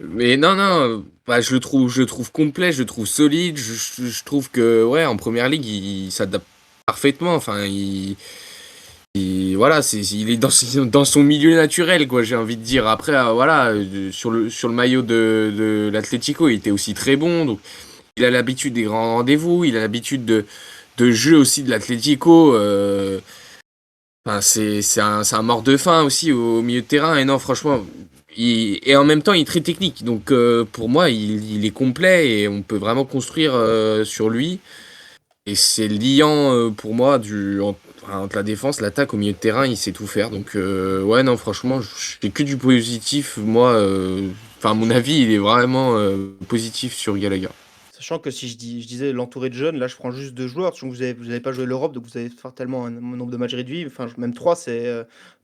mais non, non. Bah, je le trouve complet, je le trouve solide. Je trouve que ouais, en première ligue, il s'adapte parfaitement. Enfin, voilà, il est dans son milieu naturel, quoi, j'ai envie de dire. Après, voilà, sur le maillot de l'Atlético, il était aussi très bon. Donc, il a l'habitude des grands rendez-vous, il a l'habitude de jeu aussi de l'Atlético. Enfin, c'est un mort de faim aussi au milieu de terrain. Et non, franchement, et en même temps, il est très technique. Donc, pour moi, il est complet et on peut vraiment construire sur lui. Et c'est liant pour moi entre la défense, l'attaque, au milieu de terrain, il sait tout faire. Donc ouais, non, franchement, j'ai que du positif. Moi, enfin, mon avis, il est vraiment positif sur Gallagher. Sachant que si je disais l'entouré de jeunes, là je prends juste 2 joueurs, sachant que vous avez pas joué l'Europe, donc vous avez tellement un nombre de matchs réduit, enfin même trois, c'est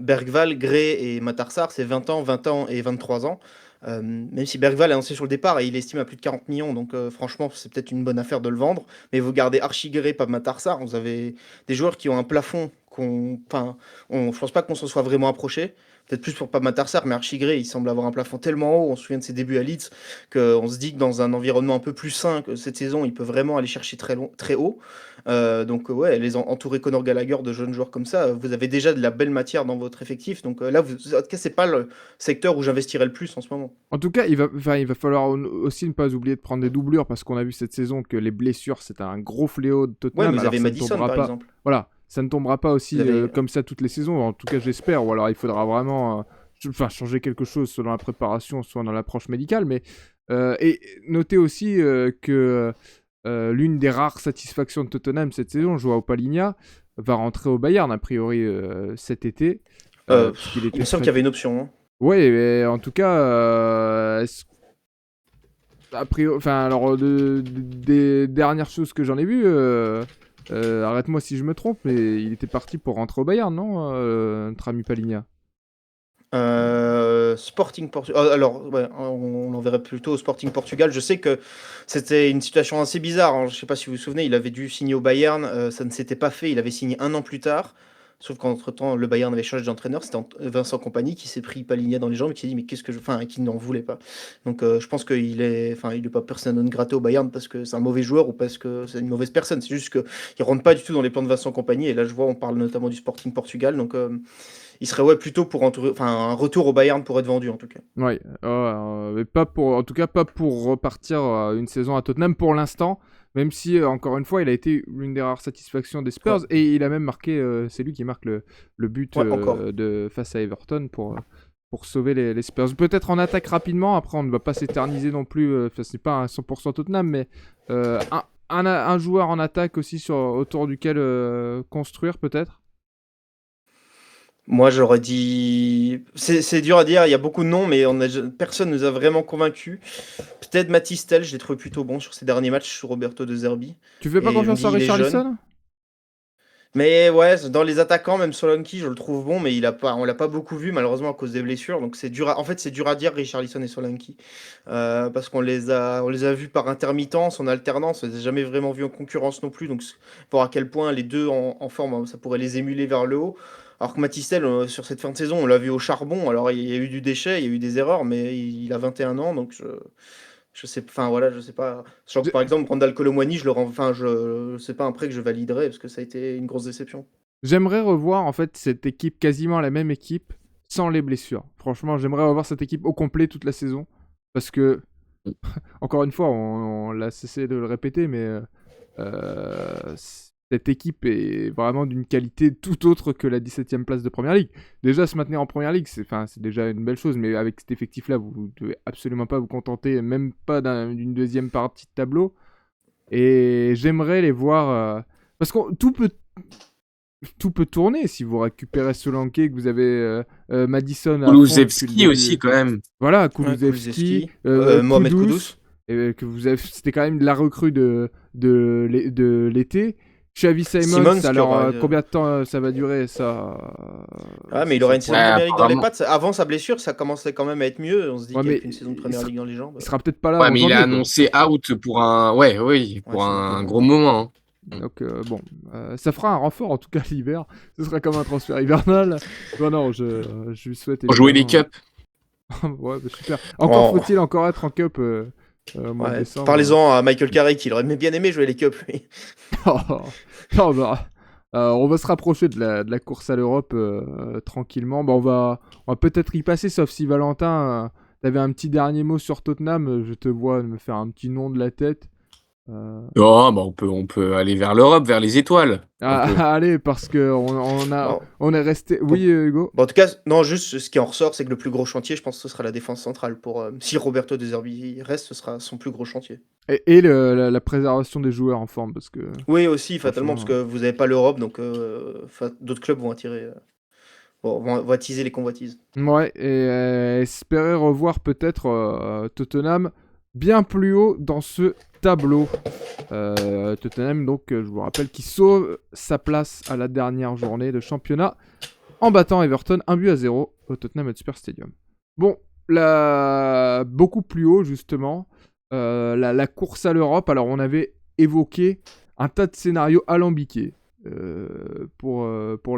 Bergval, Gray et Matarsar, c'est 20 ans, 20 ans et 23 ans. Même si Bergval est annoncé sur le départ et il estime à plus de 40 millions, donc franchement c'est peut-être une bonne affaire de le vendre, mais vous gardez Archie Gray, pas Matarsar, vous avez des joueurs qui ont un plafond enfin, je pense pas qu'on s'en soit vraiment approché. Peut-être plus pour Pape Matar, mais Archie Gray, il semble avoir un plafond tellement haut. On se souvient de ses débuts à Leeds qu'on se dit que dans un environnement un peu plus sain que cette saison, il peut vraiment aller chercher très haut. Donc ouais, entourer Conor Gallagher de jeunes joueurs comme ça, vous avez déjà de la belle matière dans votre effectif. Donc là, en tout cas, c'est pas le secteur où j'investirais le plus en ce moment. En tout cas, il va falloir aussi ne pas oublier de prendre des doublures, parce qu'on a vu cette saison que les blessures, c'est un gros fléau de Ouais, Tottenham. mais vous Alors avez ça ne Madison tombera par pas. exemple. Voilà, ça ne tombera pas aussi Vous avez... comme ça toutes les saisons. En tout cas, j'espère. Ou alors il faudra vraiment changer quelque chose, soit dans la préparation, soit dans l'approche médicale. Mais et notez aussi que l'une des rares satisfactions de Tottenham cette saison, Joao Palhinha, va rentrer au Bayern a priori cet été. Puisqu'il il était me semble qu'il y avait une option. Hein. Ouais, mais en tout cas, a priori, enfin, alors, des dernières choses que j'en ai vues, arrête-moi si je me trompe, mais il était parti pour rentrer au Bayern, non, notre ami Palhinha? Sporting Portugal. Alors, ouais, on l'enverrait plutôt au Sporting Portugal. Je sais que c'était une situation assez bizarre. Hein. Je ne sais pas si vous vous souvenez, il avait dû signer au Bayern. Ça ne s'était pas fait. Il avait signé un an plus tard. Sauf qu'entre-temps, le Bayern avait changé d'entraîneur. C'était Vincent Kompany qui s'est pris Paligna dans les jambes et qui s'est dit mais qu'est-ce que je... Enfin, qui n'en voulait pas. Donc, je pense enfin, il est pas persona non grata au Bayern parce que c'est un mauvais joueur ou parce que c'est une mauvaise personne. C'est juste qu'il rentre pas du tout dans les plans de Vincent Kompany. Et là, je vois, on parle notamment du Sporting Portugal. Donc, il serait ouais, plutôt pour enfin, un retour au Bayern pour être vendu en tout cas. Ouais, mais pas pour, en tout cas pas pour repartir une saison à Tottenham pour l'instant, même si encore une fois il a été l'une des rares satisfactions des Spurs, Ouais, et il a même marqué, c'est lui qui marque le but ouais encore. face à Everton pour sauver les Spurs. Peut-être en attaque rapidement, après on ne va pas s'éterniser non plus, c'est pas un 100% Tottenham, mais un joueur en attaque aussi autour duquel construire peut-être. Moi j'aurais dit. C'est dur à dire, il y a beaucoup de noms, mais personne ne nous a vraiment convaincus. Peut-être Mathys Tel, je l'ai trouvé plutôt bon sur ses derniers matchs sur Roberto De Zerbi. Tu fais pas Et je me confiance dis, à il est jeune. Richarlison? Mais ouais, dans les attaquants, même Solanke, je le trouve bon, mais on l'a pas beaucoup vu malheureusement à cause des blessures. Donc en fait, c'est dur à dire Richarlison et Solanke. Parce qu'on les a vus par intermittence, en alternance, on les a jamais vraiment vus en concurrence non plus. Donc pour à quel point les deux en forme, ça pourrait les émuler vers le haut. Alors que Mathystel, sur cette fin de saison, on l'a vu au charbon. Alors il y a eu du déchet, il y a eu des erreurs, mais il a 21 ans, donc je sais, enfin voilà, je sais pas. Genre, par exemple, Randal Colomwani, c'est pas un prêt que je validerais parce que ça a été une grosse déception. J'aimerais revoir en fait cette équipe, quasiment la même équipe, sans les blessures. Franchement, j'aimerais revoir cette équipe au complet toute la saison. Parce que, encore une fois, on l'a cessé de le répéter, mais cette équipe est vraiment d'une qualité tout autre que la 17e place de Première Ligue. Déjà, se maintenir en Première Ligue, c'est déjà une belle chose, mais avec cet effectif-là, vous ne devez absolument pas vous contenter, même pas d'une deuxième partie de tableau. Et j'aimerais les voir... parce que tout peut tourner si vous récupérez Solanke, que vous avez Madison à fond depuis le Kulusevski début. aussi, quand même. Voilà, Ouais, Kulusevski, Mohamed Kudus, Kudus. c'était quand même la recrue de l'été. Xavi Simons, Qui alors aura, combien de temps ça va durer ça Ah, mais il aura une saison de Ouais, première ligue dans les apparemment. pattes. Avant sa blessure, ça commençait quand même à être mieux. On se dit Ouais, qu'il n'y mais a qu'une saison de il première sera, ligue dans les jambes. il sera peut-être pas là Ouais, avant mais il a janvier, quoi. annoncé out pour un. Ouais, oui, Ouais, pour c'est un donc, gros moment. Hein. Donc bon, ça fera un renfort en tout cas l'hiver. Ce sera comme un transfert hivernal. Bon, non, je lui souhaite Pour jouer les évidemment. cups. Ouais, bah, super. Encore Oh, faut-il encore être en cup au mois de ouais. décembre. Parlez-en à Michael Carrick, il aurait bien aimé jouer les cups, lui. Non, bah, on va se rapprocher de la course à l'Europe tranquillement. Bah, on va peut-être y passer, sauf si Valentin, t'avais un petit dernier mot sur Tottenham. Je te vois me faire un petit nom de la tête. Oh, bah on peut aller vers l'Europe, vers les étoiles. On peut. Allez, parce que Bon, on est resté. bon. Oui, Hugo. Bon, en tout cas, non, juste ce qui en ressort, c'est que le plus gros chantier, je pense que ce sera la défense centrale. Si Roberto De Zerbi reste, ce sera son plus gros chantier. Et la préservation des joueurs en forme, parce que Oui, aussi, fatalement, parce franchement. que vous n'avez pas l'Europe, donc d'autres clubs vont attirer, vont attiser les convoitises. Ouais, et espérer revoir peut-être Tottenham bien plus haut dans ce tableau. Tottenham, donc, je vous rappelle, qui sauve sa place à la dernière journée de championnat en battant Everton 1-0 au Tottenham Hotspur Stadium. Bon, beaucoup plus haut, justement, la course à l'Europe. Alors, on avait évoqué un tas de scénarios alambiqués pour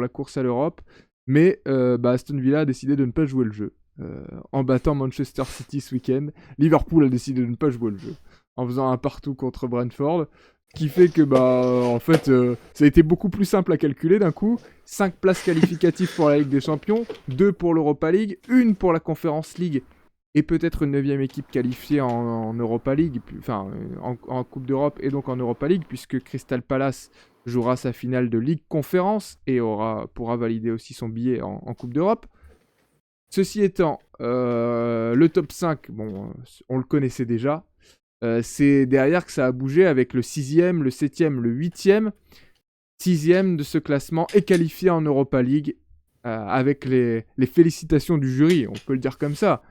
la course à l'Europe. Mais Aston Villa a décidé de ne pas jouer le jeu. En battant Manchester City ce week-end, Liverpool a décidé de ne pas jouer le jeu. En faisant un partout contre Brentford. Ce qui fait que, en fait, ça a été beaucoup plus simple à calculer d'un coup. 5 places qualificatives pour la Ligue des Champions, 2 pour l'Europa League, 1 pour la Conference League, et peut-être une 9ème équipe qualifiée en Europa League, enfin en Coupe d'Europe et donc en Europa League, puisque Crystal Palace jouera sa finale de Ligue Conférence et pourra valider aussi son billet en Coupe d'Europe. Ceci étant, le top 5, bon, on le connaissait déjà. C'est derrière que ça a bougé avec le 6ème, le 7ème, le 8ème. 6ème de ce classement est qualifié en Europa League avec les félicitations du jury, on peut le dire comme ça.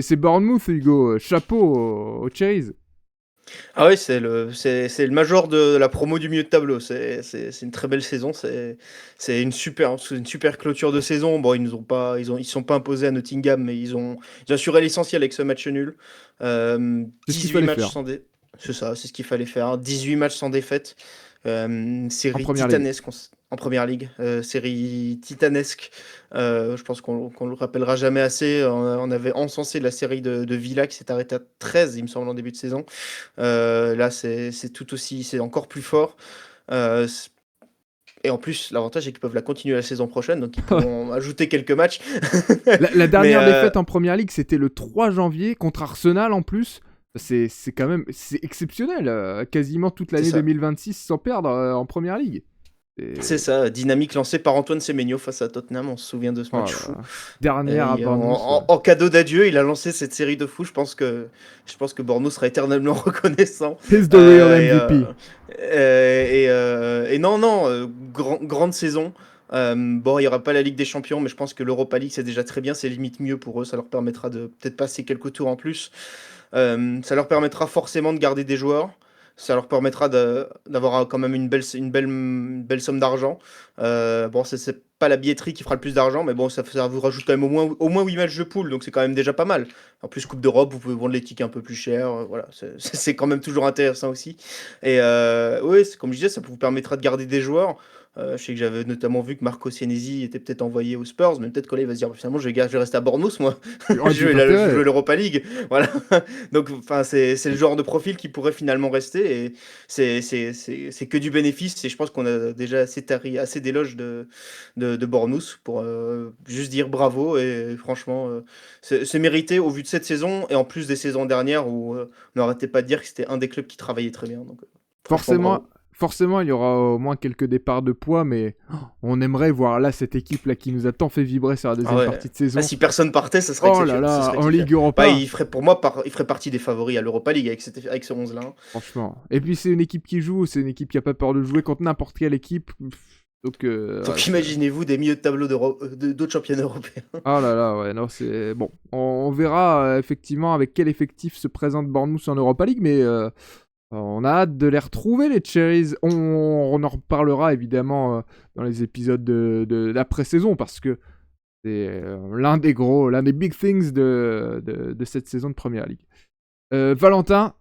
C'est Bournemouth, Hugo. Chapeau aux Cherries. Ah oui, c'est le major de la promo du milieu de tableau. C'est une très belle saison. C'est une super clôture de saison. Bon, ils sont pas imposés à Nottingham, mais ils ont assuré l'essentiel avec ce match nul. C'est ce qu'il 18 fallait matchs faire sans dé... C'est ça, c'est ce qu'il fallait faire. 18 matchs sans défaite. en Série première ligue. titanesque en première ligue. Série titanesque. Je pense qu'on le rappellera jamais assez. On avait encensé la série de Villa qui s'est arrêtée à 13, il me semble, en début de saison. Là, c'est tout aussi, c'est encore plus fort. Euh, c- et en plus, l'avantage, c'est qu'ils peuvent la continuer la saison prochaine, donc ils pourront ajouter quelques matchs. La Mais dernière défaite en première ligue, c'était le 3 janvier contre Arsenal en plus. C'est quand même exceptionnel. Quasiment toute c'est l'année ça. 2026 sans perdre en première ligue. C'est ça, dynamique lancée par Antoine Semenyo face à Tottenham, on se souvient de ce Oh là match fou. là. Dernière à Et Bournemouth. en cadeau d'adieu, il a lancé cette série de fous. Je pense que Bournemouth sera éternellement reconnaissant. He's the real Euh, et, MVP. non, non, grande saison. Bon, il n'y aura pas la Ligue des Champions, mais je pense que l'Europa League, c'est déjà très bien. C'est limite mieux pour eux. Ça leur permettra de peut-être passer quelques tours en plus. Ça leur permettra forcément de garder des joueurs. ça leur permettra d'avoir quand même une belle somme d'argent. Bon, c'est pas la billetterie qui fera le plus d'argent, mais bon, ça vous rajoute quand même au moins 8 matchs de poule, donc c'est quand même déjà pas mal. En plus, Coupe d'Europe, vous pouvez vendre les tickets un peu plus cher. Voilà, c'est quand même toujours intéressant aussi. Et oui, comme je disais, ça vous permettra de garder des joueurs. Je sais que j'avais notamment vu que Marco Senesi était peut-être envoyé aux Spurs, mais peut-être que là, il va se dire, finalement, je vais rester à Bournemouth, moi. Ouais, Je tout vais à je fait. vais l'Europa League. Voilà. Donc, enfin, c'est le genre de profil qui pourrait finalement rester. Et c'est que du bénéfice. Et je pense qu'on a déjà assez d'éloges de Bournemouth pour juste dire bravo. Et franchement, c'est mérité au vu de cette saison et en plus des saisons dernières où on n'arrêtait pas de dire que c'était un des clubs qui travaillait très bien. Donc, franchement, Forcément, bravo. forcément, il y aura au moins quelques départs de poids, mais on aimerait voir là cette équipe là qui nous a tant fait vibrer sur la Ah deuxième ouais. partie de Ah, saison. si personne partait, ça serait Oh là exceptionnel. Ce là, serait en exceptionnel. Ligue Bah, Europa, pour moi, il ferait partie des favoris à l'Europa League avec ce 11-là. Hein. franchement. Et puis c'est une équipe qui joue, c'est une équipe qui a pas peur de jouer contre n'importe quelle équipe. Donc, ouais, Donc imaginez-vous des milieux de tableau d'autres championnats européens. oh là là, ouais, non, c'est bon. On verra effectivement avec quel effectif se présente Bournemouth en Europa League, mais on a hâte de les retrouver, les Cherries. On en reparlera évidemment dans les épisodes de l'après-saison parce que c'est l'un des big things de cette saison de Première Ligue. Valentin,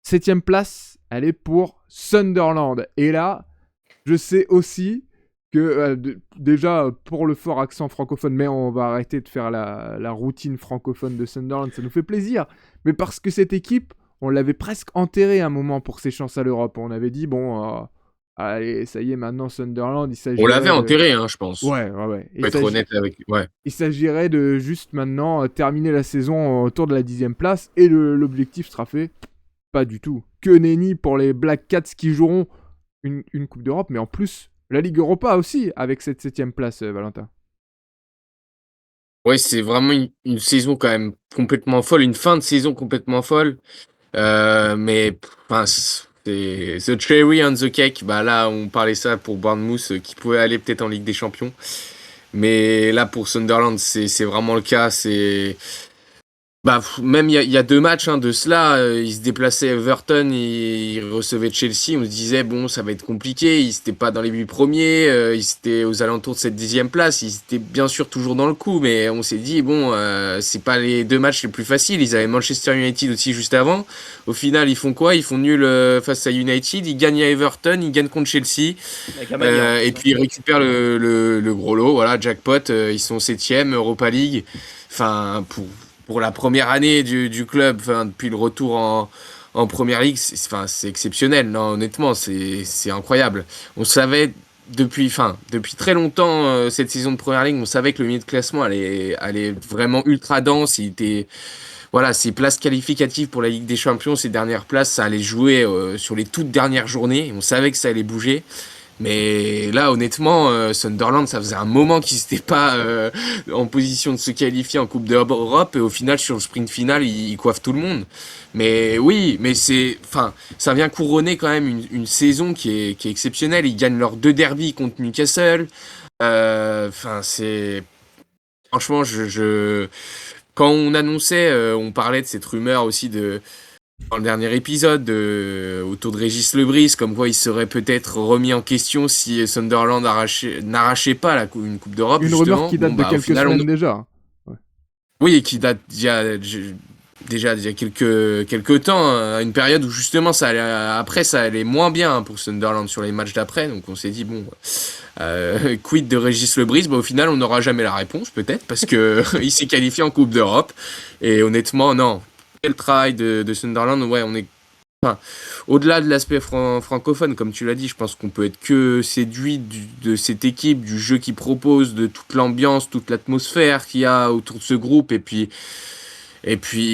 7ème place, elle est pour Sunderland. Et là, je sais aussi que déjà pour le fort accent francophone, mais on va arrêter de faire la routine francophone de Sunderland, ça nous fait plaisir. Mais parce que cette équipe, on l'avait presque enterrée un moment pour ses chances à l'Europe. On avait dit, bon, allez, ça y est, maintenant Sunderland, il On l'avait s'agirait de... enterré, hein, je pense. Ouais, ouais, ouais. Faut être honnête avec. Ouais. Il s'agirait de juste maintenant terminer la saison autour de la 10ème place et l'objectif sera fait. Pas du tout. Que nenni pour les Black Cats qui joueront une Coupe d'Europe, mais en plus, la Ligue Europa aussi, avec cette 7ème place, Valentin. Ouais, c'est vraiment une saison quand même complètement folle, une fin de saison complètement folle. Mais enfin, c'est the cherry on the cake. Bah là, on parlait ça pour Bournemouth qui pouvait aller peut-être en Ligue des Champions. Mais là, pour Sunderland, c'est vraiment le cas. C'est bah, même il y a 2 matchs hein, de cela, ils se déplaçaient à Everton, ils recevaient Chelsea, on se disait bon ça va être compliqué, ils étaient pas dans les 8 premiers, ils étaient aux alentours de cette 10e place, ils étaient bien sûr toujours dans le coup, mais on s'est dit bon c'est pas les 2 matchs les plus faciles, ils avaient Manchester United aussi juste avant, au final ils font quoi? Ils font nul face à United, ils gagnent à Everton, ils gagnent contre Chelsea, Avec Amalia en et plus. Hein. puis ils récupèrent le gros lot, voilà, jackpot, ils sont 7e, Europa League, enfin pour la première année du club, enfin, depuis le retour en Première Ligue, c'est exceptionnel. Non, honnêtement, c'est incroyable. On savait depuis très longtemps, cette saison de Première Ligue, on savait que le milieu de classement allait vraiment ultra dense. Voilà, ces places qualificatives pour la Ligue des Champions, ces dernières places, ça allait jouer sur les toutes dernières journées. On savait que ça allait bouger. Mais là, honnêtement, Sunderland, ça faisait un moment qu'ils n'étaient pas en position de se qualifier en Coupe d'Europe et au final, sur le sprint final, ils coiffent tout le monde. Mais oui, mais ça vient couronner quand même une saison qui est exceptionnelle. Ils gagnent leurs 2 derbies contre Newcastle. C'est franchement, quand on annonçait, on parlait de cette rumeur aussi dans le dernier épisode, autour de Régis Lebris, comme quoi il serait peut-être remis en question si Sunderland n'arrachait pas une Coupe d'Europe, Une rumeur justement. qui date Bon, de bah, au quelques final, semaines déjà. Ouais. oui, qui date déjà d'il y a quelques temps, à une période où justement après ça allait moins bien hein, pour Sunderland sur les matchs d'après, donc on s'est dit bon, quid de Régis Lebris, bah, au final on n'aura jamais la réponse peut-être, parce que il s'est qualifié en Coupe d'Europe, et honnêtement non, quel travail de Sunderland, ouais on est enfin, au-delà de l'aspect francophone, comme tu l'as dit, je pense qu'on peut être que séduit de cette équipe, du jeu qu'ils proposent, de toute l'ambiance, toute l'atmosphère qu'il y a autour de ce groupe, et puis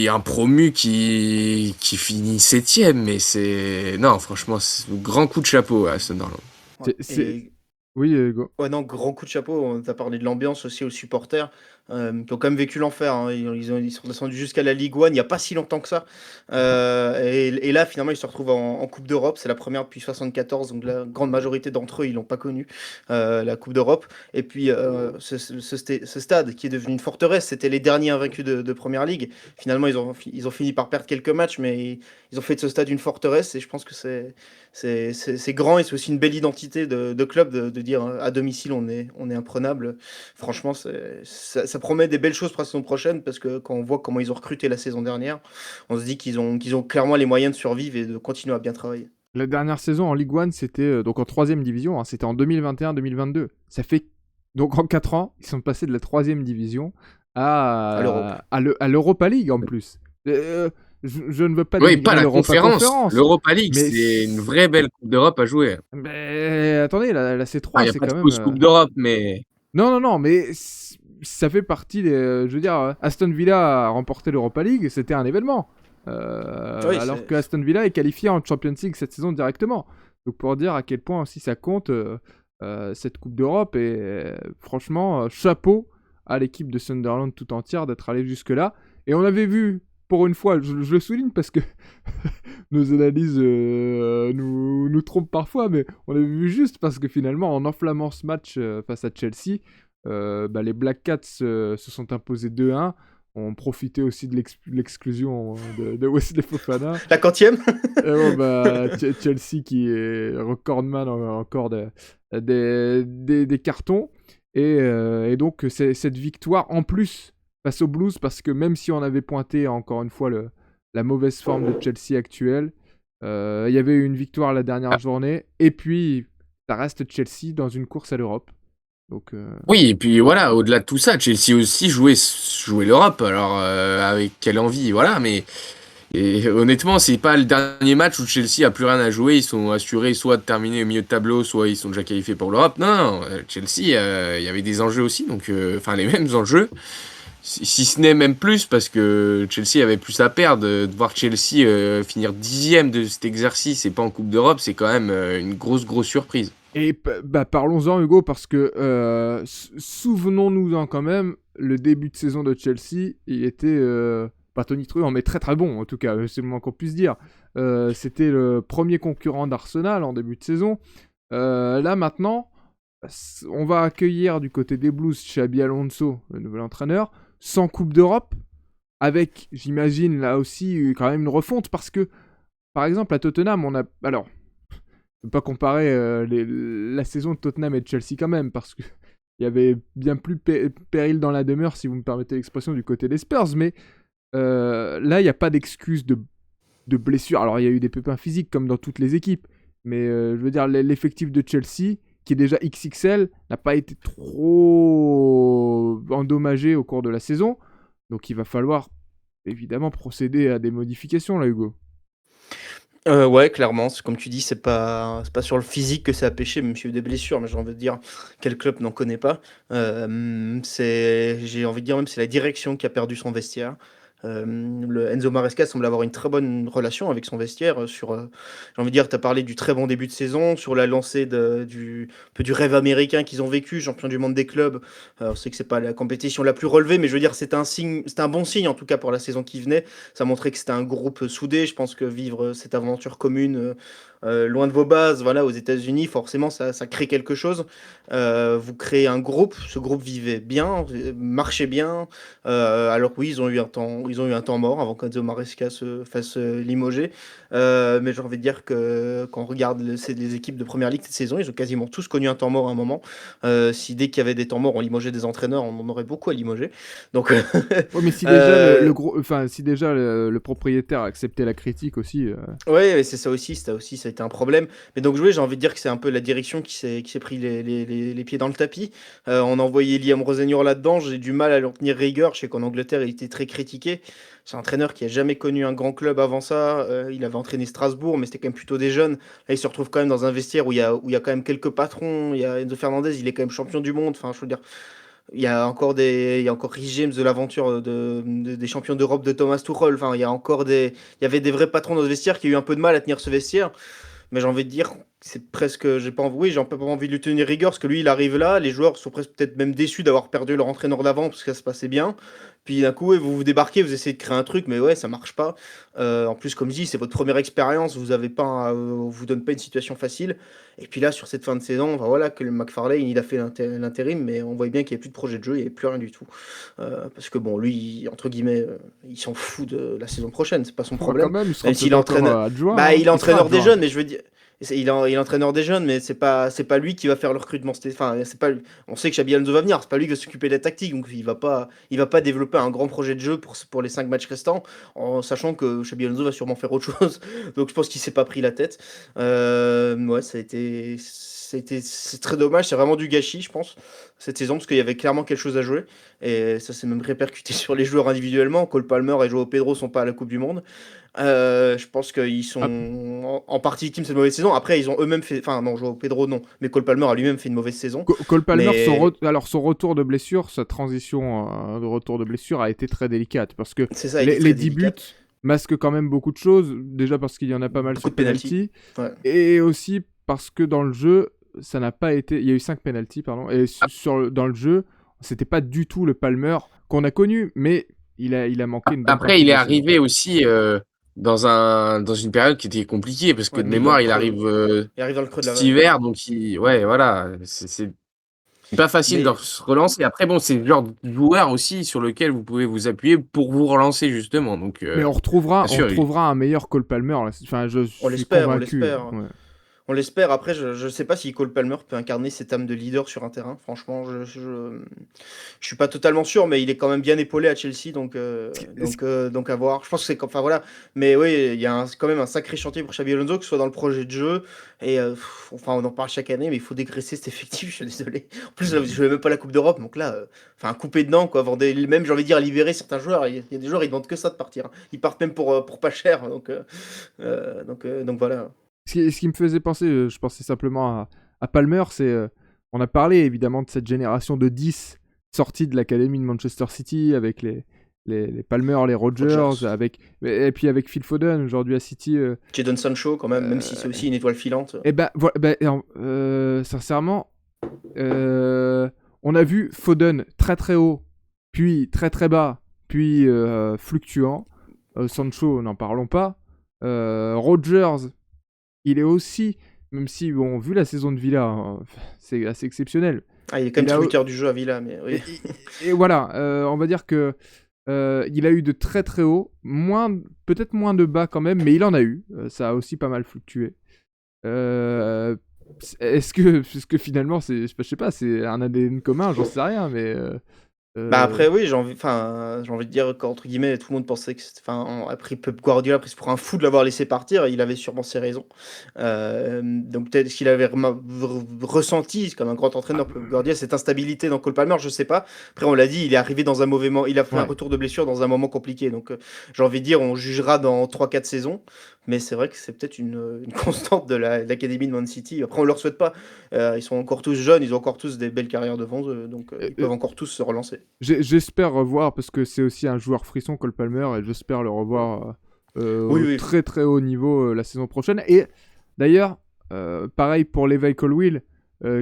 un promu qui finit 7e, mais non, franchement, c'est un grand coup de chapeau à Sunderland. Ouais. C'est- Et Oui, Hugo. Ouais, non, grand coup de chapeau. On t'a parlé de l'ambiance aussi aux supporters, qui ont quand même vécu l'enfer, hein. Ils sont descendus jusqu'à la Ligue 1 il y a pas si longtemps que ça. Et là, finalement, ils se retrouvent en Coupe d'Europe. C'est la première depuis 74, donc la grande majorité d'entre eux, ils l'ont pas connue, la Coupe d'Europe. Et puis, ce stade qui est devenu une forteresse, c'était les derniers invaincus de Première Ligue. Finalement, ils ont fini par perdre quelques matchs, mais ils ont fait de ce stade une forteresse. Et je pense que c'est grand et c'est aussi une belle identité de club de dire à domicile on est imprenable. Franchement, ça promet des belles choses pour la saison prochaine parce que quand on voit comment ils ont recruté la saison dernière, on se dit qu'ils ont clairement les moyens de survivre et de continuer à bien travailler. La dernière saison en Ligue 1, c'était donc en 3e division, hein, c'était en 2021-2022. Ça fait donc en 4 ans, ils sont passés de la 3e division À l'Europe. à l'Europa League en plus. Je ne veux pas Oui, pas dénigrer la l'Europa conférence. Conférence, L'Europa League, mais c'est une vraie belle Coupe d'Europe à jouer. attendez, la Il C3, n'y a c'est pas de quand même. fausse Coupe d'Europe, mais Non, non, non, mais ça fait partie des. Je veux dire, Aston Villa a remporté l'Europa League, c'était un événement. Oui, Alors que Aston Villa est qualifié en Champions League cette saison directement. Donc pour dire à quel point aussi ça compte cette Coupe d'Europe. Et franchement, chapeau à l'équipe de Sunderland tout entière d'être allée jusque-là. Et on avait vu, pour une fois, je le souligne parce que nos analyses nous trompent parfois, mais on avait vu juste parce que finalement, en enflammant ce match face à Chelsea, les Black Cats se sont imposés 2-1. On profitait aussi de l'exclusion de Wesley Fofana. La quantième. Et bon, Chelsea qui est recordman encore des cartons. Et donc, cette victoire en plus face aux Blues, parce que même si on avait pointé encore une fois la mauvaise forme de Chelsea actuelle, il y avait eu une victoire la dernière journée. Et puis, ça reste Chelsea dans une course à l'Europe. Donc, oui, et puis voilà, au-delà de tout ça, Chelsea aussi jouait l'Europe. Alors, avec quelle envie, voilà, mais et honnêtement, c'est pas le dernier match où Chelsea a plus rien à jouer. Ils sont assurés soit de terminer au milieu de tableau, soit ils sont déjà qualifiés pour l'Europe. Non, non, Chelsea, il y avait des enjeux aussi, donc enfin les mêmes enjeux, si ce n'est même plus, parce que Chelsea avait plus à perdre. De voir Chelsea finir 10e de cet exercice et pas en Coupe d'Europe, c'est quand même une grosse surprise. Et parlons-en, Hugo, parce que souvenons-nous-en quand même, le début de saison de Chelsea, il était pas tonitruant, mais très très bon, en tout cas, c'est le moins qu'on puisse dire. C'était le premier concurrent d'Arsenal en début de saison. Là maintenant, on va accueillir du côté des Blues Xabi Alonso, le nouvel entraîneur, sans Coupe d'Europe, avec, j'imagine, là aussi, quand même une refonte, parce que, par exemple, à Tottenham, on a... Alors, je ne peux pas comparer la saison de Tottenham et de Chelsea quand même, parce qu'il y avait bien plus péril dans la demeure, si vous me permettez l'expression, du côté des Spurs, mais là, il n'y a pas d'excuse de blessure. Alors, il y a eu des pépins physiques, comme dans toutes les équipes, mais je veux dire, l'effectif de Chelsea, qui est déjà XXL, n'a pas été trop endommagé au cours de la saison, donc il va falloir évidemment procéder à des modifications, là, Hugo. Ouais, clairement, comme tu dis, c'est pas sur le physique que ça a pêché, même s'il y a eu des blessures, mais j'ai envie de dire, quel club n'en connaît pas? J'ai envie de dire même, c'est la direction qui a perdu son vestiaire. Le Enzo Maresca semble avoir une très bonne relation avec son vestiaire, j'ai envie de dire, tu as parlé du très bon début de saison, sur la lancée un peu du rêve américain qu'ils ont vécu, champion du monde des clubs. On sait que c'est pas la compétition la plus relevée, mais je veux dire, c'était un bon signe, en tout cas, pour la saison qui venait. Ça montrait que c'était un groupe soudé. Je pense que vivre cette aventure commune, loin de vos bases, voilà, aux États-Unis, forcément, ça crée quelque chose. Vous créez un groupe, ce groupe vivait bien, marchait bien. Alors oui, ils ont eu un temps mort avant qu'Enzo Maresca se fasse limoger. Mais j'ai envie de dire que quand on regarde les équipes de première ligue cette saison, ils ont quasiment tous connu un temps mort à un moment. Si dès qu'il y avait des temps morts, on limogeait des entraîneurs, on en aurait beaucoup à limoger. Donc, Ouais, mais si déjà si déjà le propriétaire acceptait la critique aussi. ouais, c'est ça aussi, ça a été un problème. Mais donc, j'ai envie de dire que c'est un peu la direction qui s'est pris les pieds dans le tapis. On a envoyé Liam Rosenior là-dedans. J'ai du mal à leur tenir rigueur. Je sais qu'en Angleterre, il était très critiqué. C'est un entraîneur qui a jamais connu un grand club avant ça. Il avait entraîné Strasbourg, mais c'était quand même plutôt des jeunes. Là, il se retrouve quand même dans un vestiaire où il y a quand même quelques patrons. Il y a Enzo Fernandez, il est quand même champion du monde. Enfin, je veux dire, il y a encore Rhys James de l'aventure des champions d'Europe de Thomas Tuchel. Enfin, il y avait des vrais patrons dans ce vestiaire qui ont eu un peu de mal à tenir ce vestiaire. Mais j'ai envie de dire, c'est presque, j'ai pas envie de lui tenir rigueur parce que lui, il arrive là, les joueurs sont presque peut-être même déçus d'avoir perdu leur entraîneur d'avant parce que ça se passait bien. Puis d'un coup, ouais, vous débarquez, vous essayez de créer un truc, mais ouais, ça marche pas. En plus, comme je dis, c'est votre première expérience, vous avez pas, on vous donne pas une situation facile. Et puis là, sur cette fin de saison, enfin, voilà, que le McFarlane, il a fait l'intérim, mais on voit bien qu'il n'y a plus de projet de jeu, il n'y a plus rien du tout. Parce que bon, lui, entre guillemets, il s'en fout de la saison prochaine, c'est pas son Oh, quand problème. même, il sera Même s'il peut-être est encore entraîneur, adjoint, bah, hein. il est Il sera entraîneur des adjoint. jeunes, mais je veux dire, il est entraîneur des jeunes, mais c'est pas lui qui va faire le recrutement. Enfin, c'est pas, on sait que Xabi Alonso va venir, c'est pas lui qui va s'occuper de la tactique, donc il va pas développer un grand projet de jeu pour les 5 matchs restants, en sachant que Xabi Alonso va sûrement faire autre chose. Donc je pense qu'il s'est pas pris la tête. Ouais, c'est très dommage, c'est vraiment du gâchis, je pense, cette saison, parce qu'il y avait clairement quelque chose à jouer, et ça s'est même répercuté sur les joueurs individuellement. Cole Palmer et Joao Pedro sont pas à la Coupe du Monde. Je pense qu'ils sont Ah, en partie victimes de cette mauvaise saison. Après, ils ont eux-mêmes fait. Enfin, non, Joao Pedro, non. Mais Cole Palmer a lui-même fait une mauvaise saison. Cole Palmer, Mais alors son retour de blessure, sa transition de retour de blessure a été très délicate parce que c'est ça, a été les très 10 buts délicate. masquent quand même beaucoup de choses. Déjà parce qu'il y en a pas mal Beaucoup sur de pénalty. penalty Ouais. et aussi parce que dans le jeu, ça n'a pas été. Il y a eu 5 penalty, pardon, et dans le jeu, c'était pas du tout le Palmer qu'on a connu, mais il a manqué une bonne Après, partie il de est la saison. arrivé aussi dans une période qui était compliquée parce que Ouais, de puis dans le mémoire, il creux. arrive Il arrive dans le creux de la cet vague. hiver, donc ouais, voilà, c'est pas facile de Mais se relancer. Après, bon, c'est le genre de joueur aussi sur lequel vous pouvez vous appuyer pour vous relancer justement. Donc, Mais bien on sûr, retrouvera un meilleur Cole Palmer. Là. Enfin, je on suis l'espère, on convaincu. l'espère. Ouais. On l'espère. Après, je sais pas si Cole Palmer peut incarner cette âme de leader sur un terrain. Franchement, je suis pas totalement sûr, mais il est quand même bien épaulé à Chelsea, Ce qui- donc à voir. Je pense que enfin voilà. Mais oui, il y a quand même un sacré chantier pour Xabi Alonso, que ce soit dans le projet de jeu. Et enfin, on en parle chaque année, mais il faut dégraisser cet effectif. Je suis désolé. En plus, là, je n'ai même pas la Coupe d'Europe, donc là, enfin, couper dedans, quoi. Même, j'ai envie de dire, libérer certains joueurs. Il y a des joueurs, ils demandent que ça de partir, hein. Ils partent même pour pas cher, donc voilà. Ce qui me faisait penser, je pensais simplement à Palmer, c'est. On a parlé évidemment de cette génération de 10 sortis de l'académie de Manchester City avec les Palmer, les Rogers, Rodgers. et puis avec Phil Foden aujourd'hui à City. Jadon Sancho, quand même si c'est aussi une étoile filante. Et ben, sincèrement, on a vu Foden très très haut, puis très très bas, puis fluctuant. Sancho, n'en parlons pas. Rogers, il est aussi, même si, bon, vu la saison de Villa, c'est assez exceptionnel. Ah, il est quand même Il a, tributaire du jeu à Villa, mais oui. et voilà, on va dire que il a eu de très très haut, peut-être moins de bas quand même, mais il en a eu. Ça a aussi pas mal fluctué. Euh, est-ce que finalement, je sais pas, c'est un ADN commun, j'en sais rien, mais Bah euh, après, oui, j'ai envie de dire qu'entre guillemets, tout le monde pensait que Pep Guardiola a pris pour un fou de l'avoir laissé partir, il avait sûrement ses raisons. Donc peut-être qu'il avait ressenti, comme un grand entraîneur, Pep Guardiola, cette instabilité dans Cole Palmer, je sais pas. Après, on l'a dit, il est arrivé dans un mauvais moment, il a fait un ouais. retour de blessure dans un moment compliqué. Donc j'ai envie de dire, on jugera dans 3 4 saisons, mais c'est vrai que c'est peut-être une constante de l'Académie de Man City. Après, on leur souhaite pas. Ils sont encore tous jeunes, ils ont encore tous des belles carrières devant eux, donc Euh, ils euh, peuvent encore tous se relancer. J'espère revoir, parce que c'est aussi un joueur frisson, Cole Palmer, et j'espère le revoir Oui, au oui. très très haut niveau la saison prochaine. Et d'ailleurs, pareil pour Levi Colwill,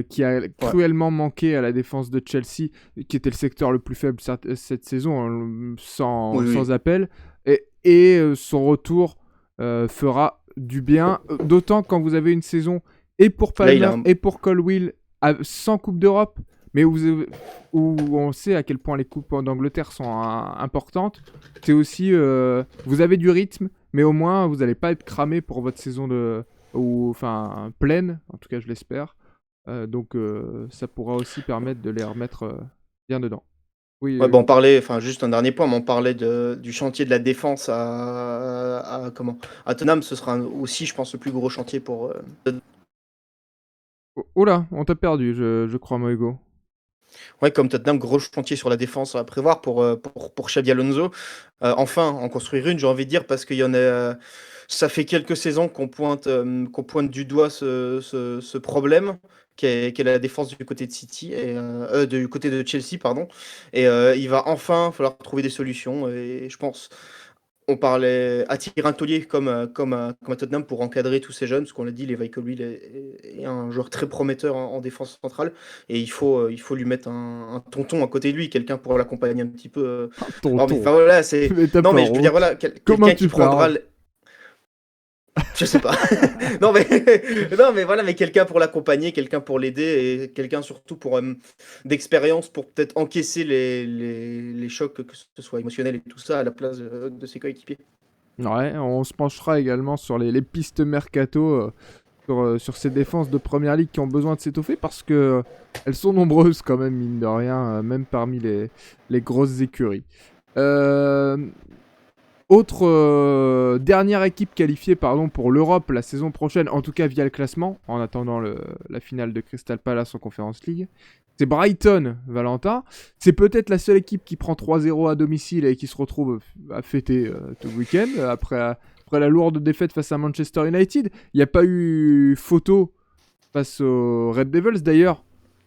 qui a Ouais. cruellement manqué à la défense de Chelsea, qui était le secteur le plus faible cette saison, hein, Oui, sans oui. appel. Et son retour fera du bien, d'autant quand vous avez une saison et pour Là, il a Palmer et pour Colwill sans Coupe d'Europe, mais où on sait à quel point les coupes d'Angleterre sont importantes. C'est aussi, vous avez du rythme, mais au moins vous n'allez pas être cramé pour votre saison enfin pleine, en tout cas je l'espère. Donc ça pourra aussi permettre de les remettre bien dedans. Oui, Ouais, bah, on Hugo. parlait, enfin juste un dernier point, mais on parlait du chantier de la défense à Tottenham. Ce sera aussi, je pense, le plus gros chantier pour. Oh là, on t'a perdu, je crois, moi, Hugo. Ouais, comme Tottenham, gros chantier sur la défense à prévoir pour Xabi Alonso. Enfin, en construire une, j'ai envie de dire, parce qu'il y en a. Ça fait quelques saisons qu'on pointe du doigt ce problème, qui est la défense du côté de City, du côté de Chelsea, pardon. Et il va enfin falloir trouver des solutions. Et je pense. On parlait attirer un taulier comme à Tottenham pour encadrer tous ces jeunes, parce qu'on l'a dit, Levi Colwill est un joueur très prometteur en défense centrale, et il faut lui mettre un tonton à côté de lui, quelqu'un pour l'accompagner un petit peu. Non, mais Tonton. enfin, voilà, c'est. Mais t'as Non, pas mais je veux dire, honte. voilà, Comment quelqu'un qui tu prendra. parles? Je sais pas. Non, mais, non, mais voilà, mais quelqu'un pour l'accompagner, quelqu'un pour l'aider, et quelqu'un surtout pour d'expérience pour peut-être encaisser les chocs, que ce soit émotionnel et tout ça, à la place de ses coéquipiers. Ouais, on se penchera également sur les pistes mercato, sur ces défenses de première ligue qui ont besoin de s'étoffer parce que elles sont nombreuses quand même, mine de rien, même parmi les grosses écuries. Euh, dernière équipe qualifiée pour l'Europe la saison prochaine, en tout cas via le classement, en attendant la finale de Crystal Palace en Conference League. C'est Brighton, Valentin. C'est peut-être la seule équipe qui prend 3-0 à domicile et qui se retrouve à fêter tout le week-end après la lourde défaite face à Manchester United. Il n'y a pas eu photo face aux Red Devils d'ailleurs.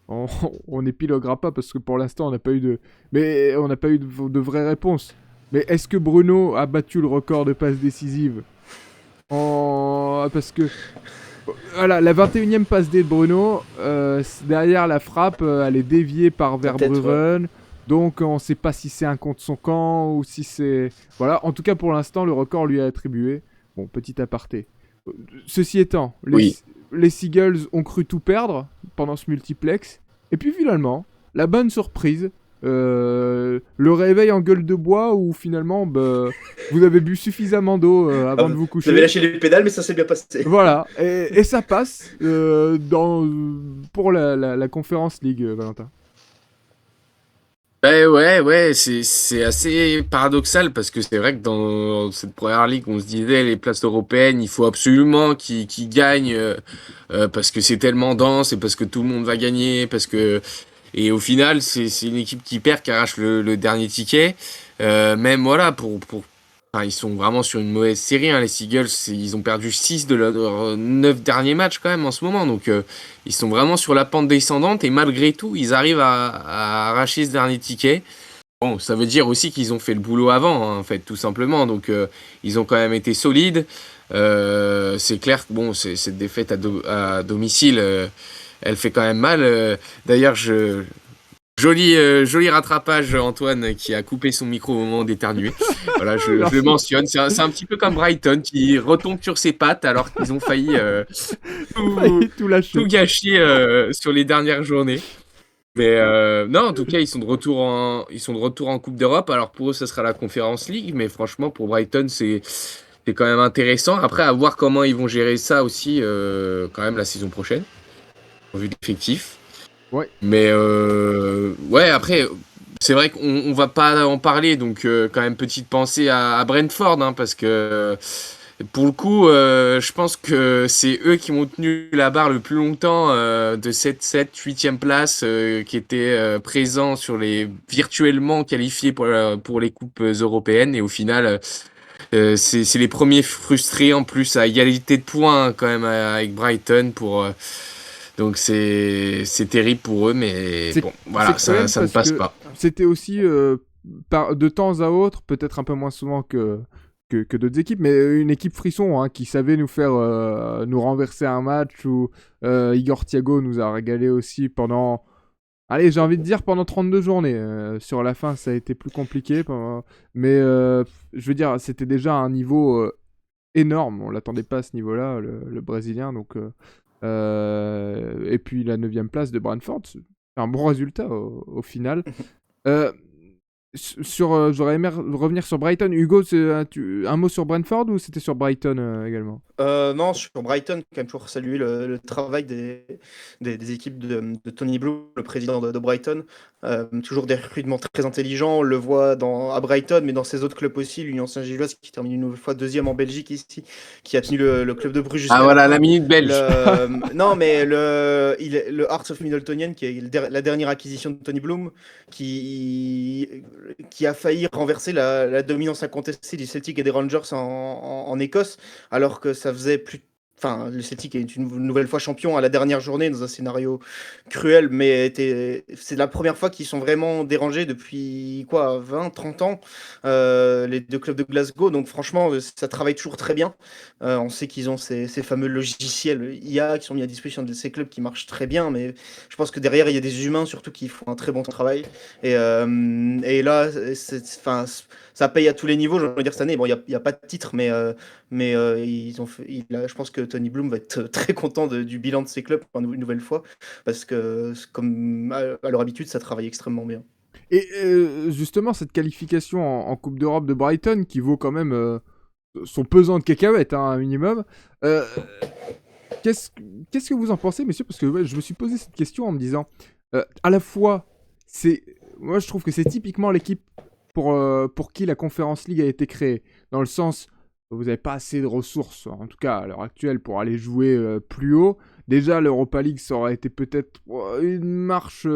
On épiloguera pas parce que pour l'instant on n'a pas eu de vraie réponse. Mais est-ce que Bruno a battu le record de passes décisives Parce que voilà, la 21e passe D de Bruno, derrière la frappe, elle est déviée par Verbruggen. Donc on ne sait pas si c'est un contre son camp ou si c'est... Voilà, en tout cas pour l'instant le record lui est attribué. Bon, petit aparté. Ceci étant, Oui. les Seagulls ont cru tout perdre pendant ce multiplex. Et puis finalement, la bonne surprise, le réveil en gueule de bois où finalement vous avez bu suffisamment d'eau avant de vous coucher. Vous avez lâché les pédales, mais ça s'est bien passé. Voilà, et ça passe pour la Conference League, Valentin. Ben ouais, c'est assez paradoxal parce que c'est vrai que dans cette première ligue, on se disait les places européennes, il faut absolument qu'ils gagnent parce que c'est tellement dense et parce que tout le monde va gagner, et au final, c'est une équipe qui perd, qui arrache le dernier ticket. Même voilà, enfin, ils sont vraiment sur une mauvaise série, hein, les Seagulls. Ils ont perdu 6 de leurs 9 derniers matchs quand même en ce moment. Donc ils sont vraiment sur la pente descendante et malgré tout, ils arrivent à arracher ce dernier ticket. Bon, ça veut dire aussi qu'ils ont fait le boulot avant, hein, en fait, tout simplement. Donc ils ont quand même été solides. C'est clair que bon, cette défaite à domicile, elle fait quand même mal. D'ailleurs, joli rattrapage, Antoine, qui a coupé son micro au moment d'éternuer. Voilà, je le mentionne. C'est un petit peu comme Brighton qui retombe sur ses pattes alors qu'ils ont failli Tout lâcher. tout gâcher sur les dernières journées. Mais non, en tout cas, ils sont de retour en Coupe d'Europe. Alors pour eux, ça sera la Conference League, mais franchement, pour Brighton, c'est quand même intéressant. Après, à voir comment ils vont gérer ça aussi quand même la saison prochaine, en vue de l'effectif. Ouais. Mais ouais, après, c'est vrai qu'on va pas en parler, donc quand même petite pensée à Brentford, hein, parce que pour le coup, je pense que c'est eux qui ont tenu la barre le plus longtemps de cette 8e place qui était présent sur les virtuellement qualifiés pour les coupes européennes, et au final, c'est les premiers frustrés en plus à égalité de points hein, quand même avec Brighton donc c'est terrible pour eux, mais bon, voilà, ça ne passe pas. C'était aussi de temps à autre, peut-être un peu moins souvent que d'autres équipes, mais une équipe frisson hein, qui savait nous renverser un match où Igor Thiago nous a régalé aussi pendant, allez, j'ai envie de dire pendant 32 journées. Sur la fin, ça a été plus compliqué, mais je veux dire, c'était déjà un niveau énorme. On l'attendait pas à ce niveau-là, le Brésilien, donc... et puis la 9e place de Brentford, c'est un bon résultat au final. J'aurais aimé revenir sur Brighton. Hugo, un mot sur Brentford ou c'était sur Brighton également? Non, sur Brighton, quand même, pour saluer le travail des équipes de Tony Bloom, le président de Brighton. Toujours des recrutements très intelligents. On le voit à Brighton, mais dans ses autres clubs aussi. L'Union Saint-Gilloise qui termine une nouvelle fois 2e en Belgique ici, qui a tenu le club de Bruges jusqu'à Ah voilà, la minute belge. Non, mais le Hearts of Middeltonian, qui est la dernière acquisition de Tony Bloom, qui a failli renverser la dominance incontestée du Celtic et des Rangers en Écosse, alors que ça faisait plus enfin, le Celtic est une nouvelle fois champion à la dernière journée dans un scénario cruel, mais c'est la première fois qu'ils sont vraiment dérangés depuis quoi, 20, 30 ans, les deux clubs de Glasgow. Donc franchement, ça travaille toujours très bien. On sait qu'ils ont ces fameux logiciels IA qui sont mis à disposition de ces clubs qui marchent très bien, mais je pense que derrière, il y a des humains surtout qui font un très bon travail. Et là, enfin, ça paye à tous les niveaux. Je veux dire, cette année, bon, il y a pas de titre, mais je pense que Tony Bloom va être très content du bilan de ses clubs une nouvelle fois, parce que comme à leur habitude, ça travaille extrêmement bien. Et justement, cette qualification en Coupe d'Europe de Brighton, qui vaut quand même son pesant de cacahuètes, hein, un minimum, euh, qu'est-ce, qu'est-ce que vous en pensez, messieurs? Parce que ouais, je me suis posé cette question en me disant, à la fois, moi je trouve que c'est typiquement l'équipe pour qui la Conference League a été créée, dans le sens, vous n'avez pas assez de ressources, en tout cas à l'heure actuelle, pour aller jouer plus haut. Déjà, l'Europa League, ça aurait été peut-être une marche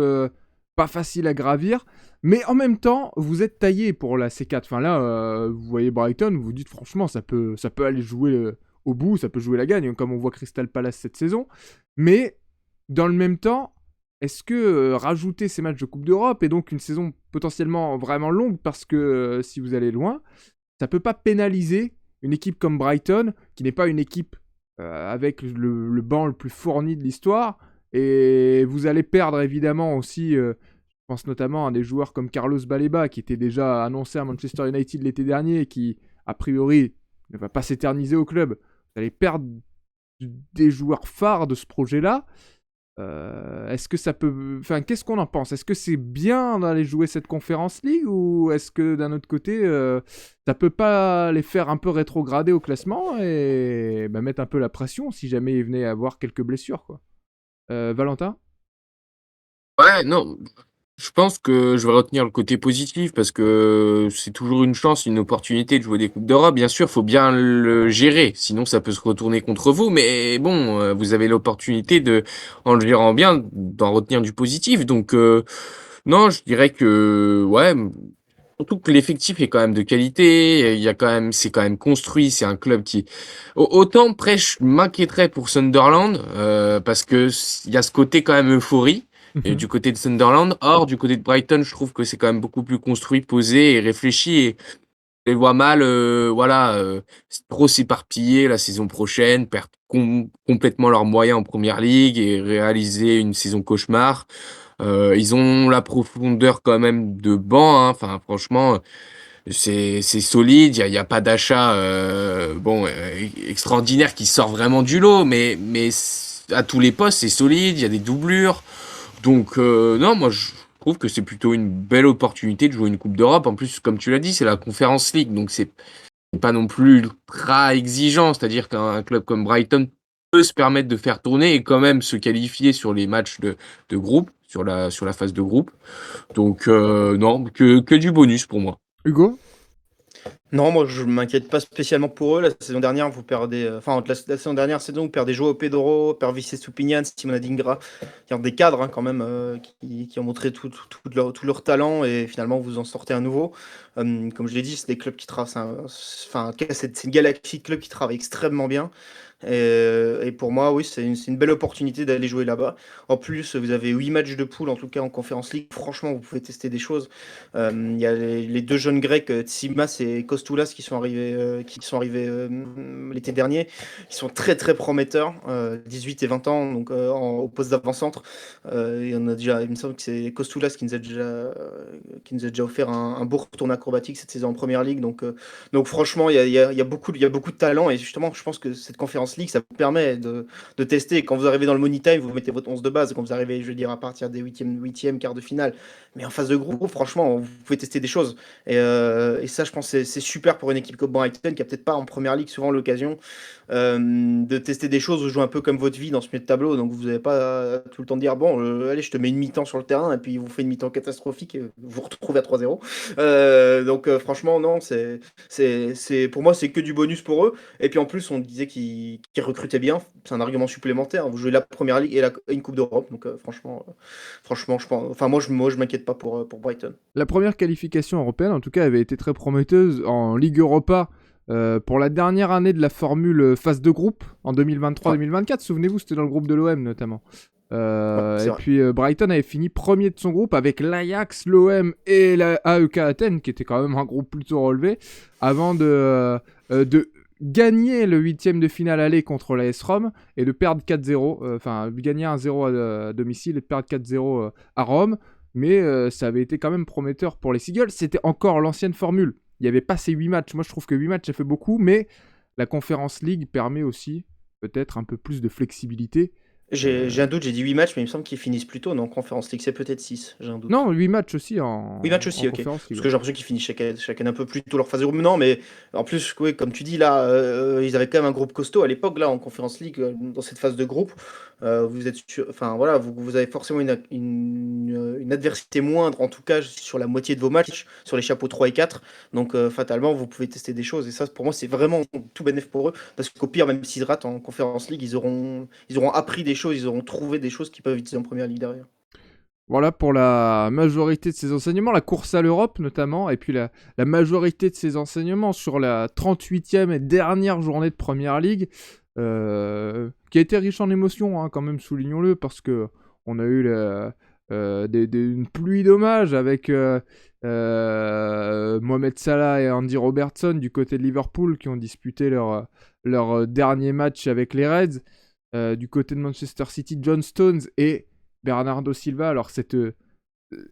pas facile à gravir. Mais en même temps, vous êtes taillé pour la C4. Enfin là, vous voyez Brighton, vous vous dites franchement, ça peut aller jouer au bout, ça peut jouer la gagne, comme on voit Crystal Palace cette saison. Mais dans le même temps, est-ce que rajouter ces matchs de Coupe d'Europe et donc une saison potentiellement vraiment longue, parce que si vous allez loin, ça peut pas pénaliser une équipe comme Brighton, qui n'est pas une équipe avec le banc le plus fourni de l'histoire. Et vous allez perdre évidemment aussi, je pense notamment à des joueurs comme Carlos Baleba, qui était déjà annoncé à Manchester United l'été dernier, et qui, a priori, ne va pas s'éterniser au club. Vous allez perdre des joueurs phares de ce projet-là. Est-ce que ça peut... Enfin, qu'est-ce qu'on en pense? Est-ce que c'est bien d'aller jouer cette Conference League, ou est-ce que d'un autre côté, ça peut pas les faire un peu rétrograder au classement et bah, mettre un peu la pression si jamais il venait à avoir quelques blessures, quoi. Valentin? Ouais, non, je pense que je vais retenir le côté positif parce que c'est toujours une chance, une opportunité de jouer des Coupes d'Europe. Bien sûr, faut bien le gérer, sinon ça peut se retourner contre vous. Mais bon, vous avez l'opportunité de, en le gérant bien, d'en retenir du positif. Donc, non, je dirais que, ouais, surtout que l'effectif est quand même de qualité. Il y a quand même, c'est quand même construit. C'est un club qui, autant après, je m'inquiéterais pour Sunderland parce que il y a ce côté quand même euphorie. Et du côté de Sunderland, or du côté de Brighton, je trouve que c'est quand même beaucoup plus construit, posé et réfléchi. Et je les vois mal, voilà, trop s'éparpiller la saison prochaine, perdre complètement leurs moyens en première ligue et réaliser une saison cauchemar. Ils ont la profondeur quand même de banc, hein. Enfin, franchement, c'est solide. Il y a pas d'achat, bon, extraordinaire qui sort vraiment du lot, mais à tous les postes, c'est solide. Il y a des doublures. Donc, non, moi, je trouve que c'est plutôt une belle opportunité de jouer une Coupe d'Europe. En plus, comme tu l'as dit, c'est la Conference League, donc c'est pas non plus ultra exigeant. C'est-à-dire qu'un club comme Brighton peut se permettre de faire tourner et quand même se qualifier sur les matchs de groupe, sur la phase de groupe. Donc, non, que du bonus pour moi. Hugo? Non, moi je m'inquiète pas spécialement pour eux. La saison dernière, vous perdez, enfin la saison dernière saison, vous perdez Joao Pedro, Pervis Estupiñán, Simona Dingra, qui ont des cadres hein, quand même, qui ont montré tout leur talent et finalement vous en sortez un nouveau. Comme je l'ai dit, c'est des clubs qui travaillent, enfin c'est une galaxie de clubs qui travaillent extrêmement bien. Et pour moi, oui, c'est une belle opportunité d'aller jouer là-bas. En plus, vous avez 8 matchs de poule, en tout cas en Conference League. Franchement, vous pouvez tester des choses. Il y a les deux jeunes Grecs, Tsimas et Kostoulas, qui sont arrivés l'été dernier, qui sont très très prometteurs, 18 et 20 ans, donc au poste d'avant-centre. Et on a déjà, il me semble que c'est Kostoulas qui nous a déjà offert un beau retour acrobatique cette saison en Première Ligue. Donc franchement, il y a beaucoup de talent et justement, je pense que cette Conférence League, ça vous permet de tester. Quand vous arrivez dans le Money Time, vous mettez votre 11 de base. Quand vous arrivez, je veux dire, à partir des huitièmes, quart de finale. Mais en phase de groupe, franchement, vous pouvez tester des choses. Et ça, je pense que c'est super pour une équipe comme Brighton qui a peut-être pas en Première Ligue souvent l'occasion de tester des choses. Vous jouez un peu comme votre vie dans ce milieu de tableau. Donc vous n'avez pas tout le temps de dire, bon, allez, je te mets une mi-temps sur le terrain et puis vous faites une mi-temps catastrophique et vous vous retrouvez à 3-0. Franchement, non, pour moi, c'est que du bonus pour eux. Et puis en plus, on disait qu'ils recrutaient bien. C'est un argument supplémentaire. Vous jouez la Première Ligue et une Coupe d'Europe. Donc franchement, je pense. Enfin, moi, je m'inquiète pas pour Brighton. La première qualification européenne, en tout cas, avait été très prometteuse en Ligue Europa. pour la dernière année de la formule phase de groupe en 2023-2024. Souvenez-vous, c'était dans le groupe de l'OM notamment. C'est Et vrai. puis Brighton avait fini premier de son groupe avec l'Ajax, l'OM et la AEK Athènes, qui était quand même un groupe plutôt relevé, avant de gagner le huitième de finale aller contre la AS Rome et de perdre 4-0, enfin gagner 1-0 à domicile et de perdre 4-0 à Rome. Mais ça avait été quand même prometteur pour les Seagulls. C'était encore l'ancienne formule. Il n'y avait pas ces 8 matchs. Moi, je trouve que 8 matchs, ça fait beaucoup, mais la Conference League permet aussi peut-être un peu plus de flexibilité. J'ai un doute, j'ai dit 8 matchs, mais il me semble qu'ils finissent plus tôt, non? Conference League, c'est peut-être 6, j'ai un doute. Non, 8 matchs aussi 8 matchs en aussi, ok. Conference Parce League. que j'ai l'impression qu'ils finissent chaque année un peu plus tôt leur phase de groupe. Non, mais en plus, oui, comme tu dis là, ils avaient quand même un groupe costaud à l'époque, là, en Conference League, dans cette phase de groupe. Vous êtes enfin voilà, vous avez forcément une adversité moindre, en tout cas sur la moitié de vos matchs, sur les chapeaux 3 et 4. Donc fatalement, vous pouvez tester des choses. Et ça, pour moi, c'est vraiment tout bénéf pour eux. Parce qu'au pire, même s'ils ratent en Conference League, ils auront appris des choses, ils auront trouvé des choses qu'ils peuvent utiliser en première ligue derrière. Voilà pour la majorité de ces enseignements, la course à l'Europe notamment, et puis la majorité de ces enseignements sur la 38e et dernière journée de Première Ligue, qui a été riche en émotions, hein, quand même, soulignons-le, parce que on a eu une pluie d'hommages avec Mohamed Salah et Andy Robertson du côté de Liverpool qui ont disputé leur dernier match avec les Reds. Du côté de Manchester City, John Stones et Bernardo Silva. Alors,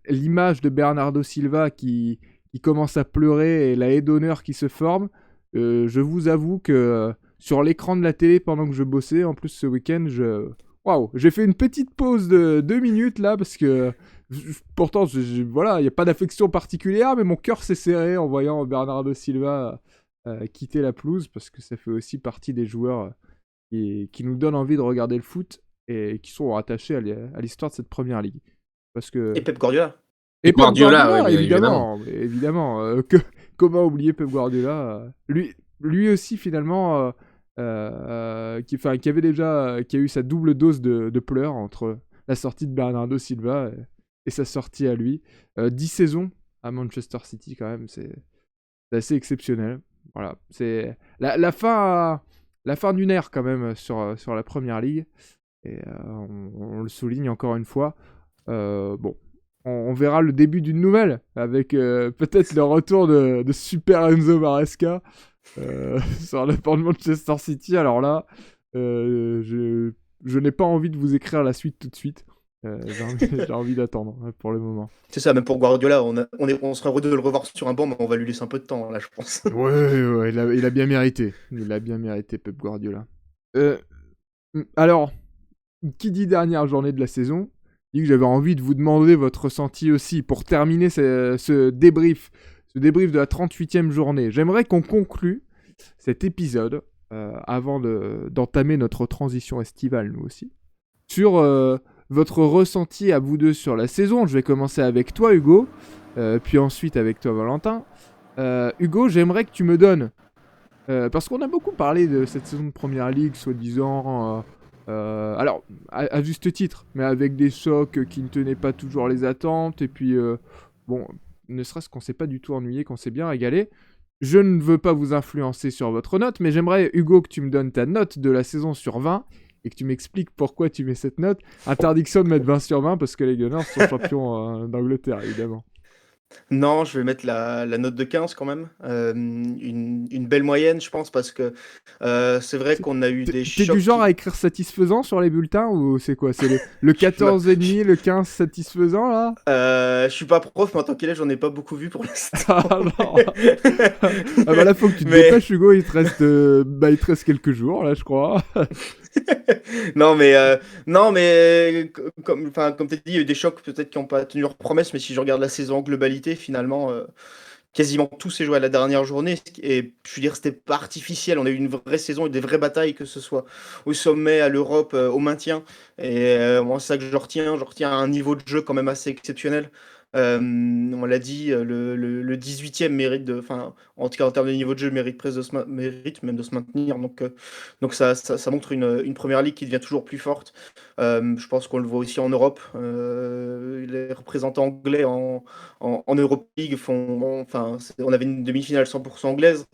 l'image de Bernardo Silva qui commence à pleurer et la haie d'honneur qui se forme, je vous avoue que sur l'écran de la télé pendant que je bossais, en plus ce week-end, waouh, j'ai fait une petite pause de 2 minutes là parce que pourtant, voilà, il n'y a pas d'affection particulière, mais mon cœur s'est serré en voyant Bernardo Silva quitter la pelouse parce que ça fait aussi partie des joueurs qui nous donnent envie de regarder le foot et qui sont attachés à l'histoire de cette première ligue. Parce que... Et Pep Guardiola. Et Pep Guardiola, Guardiola, ouais, bien évidemment. Évidemment. Comment oublier Pep Guardiola lui aussi, finalement, qui avait déjà qui a eu sa double dose de pleurs entre la sortie de Bernardo Silva et sa sortie à lui. 10 saisons à Manchester City, quand même, c'est assez exceptionnel. Voilà, c'est la fin d'une ère, quand même, sur la première ligue. Et on le souligne encore une fois. Bon, on verra le début d'une nouvelle avec peut-être le retour de Super Enzo Maresca sur le banc de Manchester City. Alors là, je n'ai pas envie de vous écrire la suite tout de suite. J'ai envie d'attendre pour le moment. C'est ça, même pour Guardiola, on serait heureux de le revoir sur un banc, mais on va lui laisser un peu de temps, là, je pense. Ouais, il a bien mérité. Il a bien mérité, Pep Guardiola. Alors, qui dit dernière journée de la saison, dit que j'avais envie de vous demander votre ressenti aussi pour terminer ce débrief de la 38e journée. J'aimerais qu'on conclue cet épisode avant d'entamer notre transition estivale, nous aussi, sur votre ressenti à vous deux sur la saison. Je vais commencer avec toi, Hugo, puis ensuite avec toi, Valentin. Hugo, j'aimerais que tu me donnes, parce qu'on a beaucoup parlé de cette saison de Première Ligue, soi-disant... alors, à juste titre, mais avec des chocs qui ne tenaient pas toujours les attentes, et puis, bon, ne serait-ce qu'on s'est pas du tout ennuyé, qu'on s'est bien régalé. Je ne veux pas vous influencer sur votre note, mais j'aimerais, Hugo, que tu me donnes ta note de la saison sur 20, et que tu m'expliques pourquoi tu mets cette note. Interdiction de mettre 20 sur 20, parce que les Gunners sont champions d'Angleterre, évidemment. Non, je vais mettre la note de 15 quand même. Une belle moyenne, je pense, parce que c'est vrai qu'on a eu des T'es chocs. du genre à écrire satisfaisant sur les bulletins, ou c'est quoi? C'est le 14,5, le 15 satisfaisant, là? Je suis pas prof, mais en tant qu'élève, j'en ai pas beaucoup vu pour l'instant. Ah non. Ah bah là, faut que tu te Mais- dépêches, Hugo. Il te reste quelques jours, là, je crois. Non, mais comme tu as dit, il y a eu des chocs peut-être qui n'ont pas tenu leurs promesses, mais si je regarde la saison en globalité, finalement, quasiment tout s'est joué à la dernière journée. Et je veux dire, c'était pas artificiel. On a eu une vraie saison et des vraies batailles, que ce soit au sommet, à l'Europe, au maintien. Et moi, c'est ça que je retiens. Je retiens un niveau de jeu quand même assez exceptionnel. On l'a dit, le 18e mérite enfin, en tout cas en termes de niveau de jeu, mérite presque mérite même de se maintenir. Donc ça montre une première ligue qui devient toujours plus forte. Je pense qu'on le voit aussi en Europe. Les représentants anglais en Europe League enfin, on avait une demi-finale 100% anglaise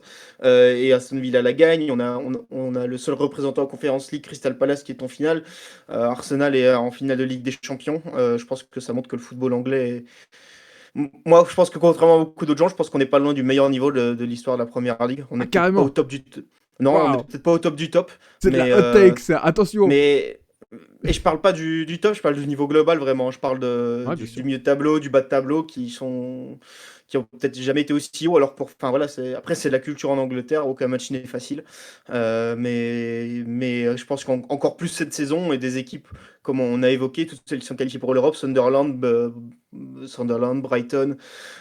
et Aston Villa la gagne. On a le seul représentant en Conference League, Crystal Palace, qui est en finale. Arsenal est en finale de Ligue des Champions. Je pense que ça montre que le football anglais moi, je pense que contrairement à beaucoup d'autres gens, je pense qu'on n'est pas loin du meilleur niveau de l'histoire de la Première Ligue. On Ah, n'est peut-être pas au carrément. top non, on n'est Waouh. peut-être pas au top du top, C'est de mais, la hot take, ça. Attention. mais et je parle pas du top, je parle du niveau global vraiment. Je parle Ouais, bien du sûr. milieu de tableau, du bas de tableau qui ont peut-être jamais été aussi haut. Alors enfin voilà, après c'est de la culture en Angleterre, aucun match n'est facile. Mais je pense qu'encore plus cette saison et des équipes comme on a évoqué, toutes celles qui sont qualifiées pour l'Europe, Sunderland, Brighton,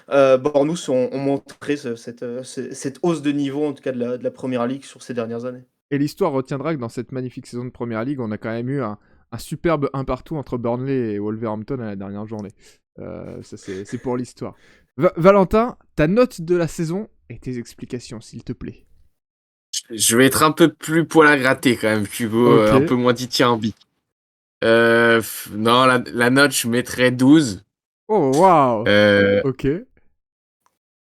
Bournemouth ont montré cette hausse de niveau en tout cas de la Première Ligue sur ces dernières années. Et l'histoire retiendra que dans cette magnifique saison de Première Ligue, on a quand même eu un superbe 1 partout entre Burnley et Wolverhampton à la dernière journée. Ça, c'est pour l'histoire. Valentin, ta note de la saison et tes explications, s'il te plaît. Je vais être un peu plus poil à gratter quand même, Hugo, Ok. un peu moins dithyrambique. Non, la note, je mettrais 12. Oh, waouh. Euh, Ok.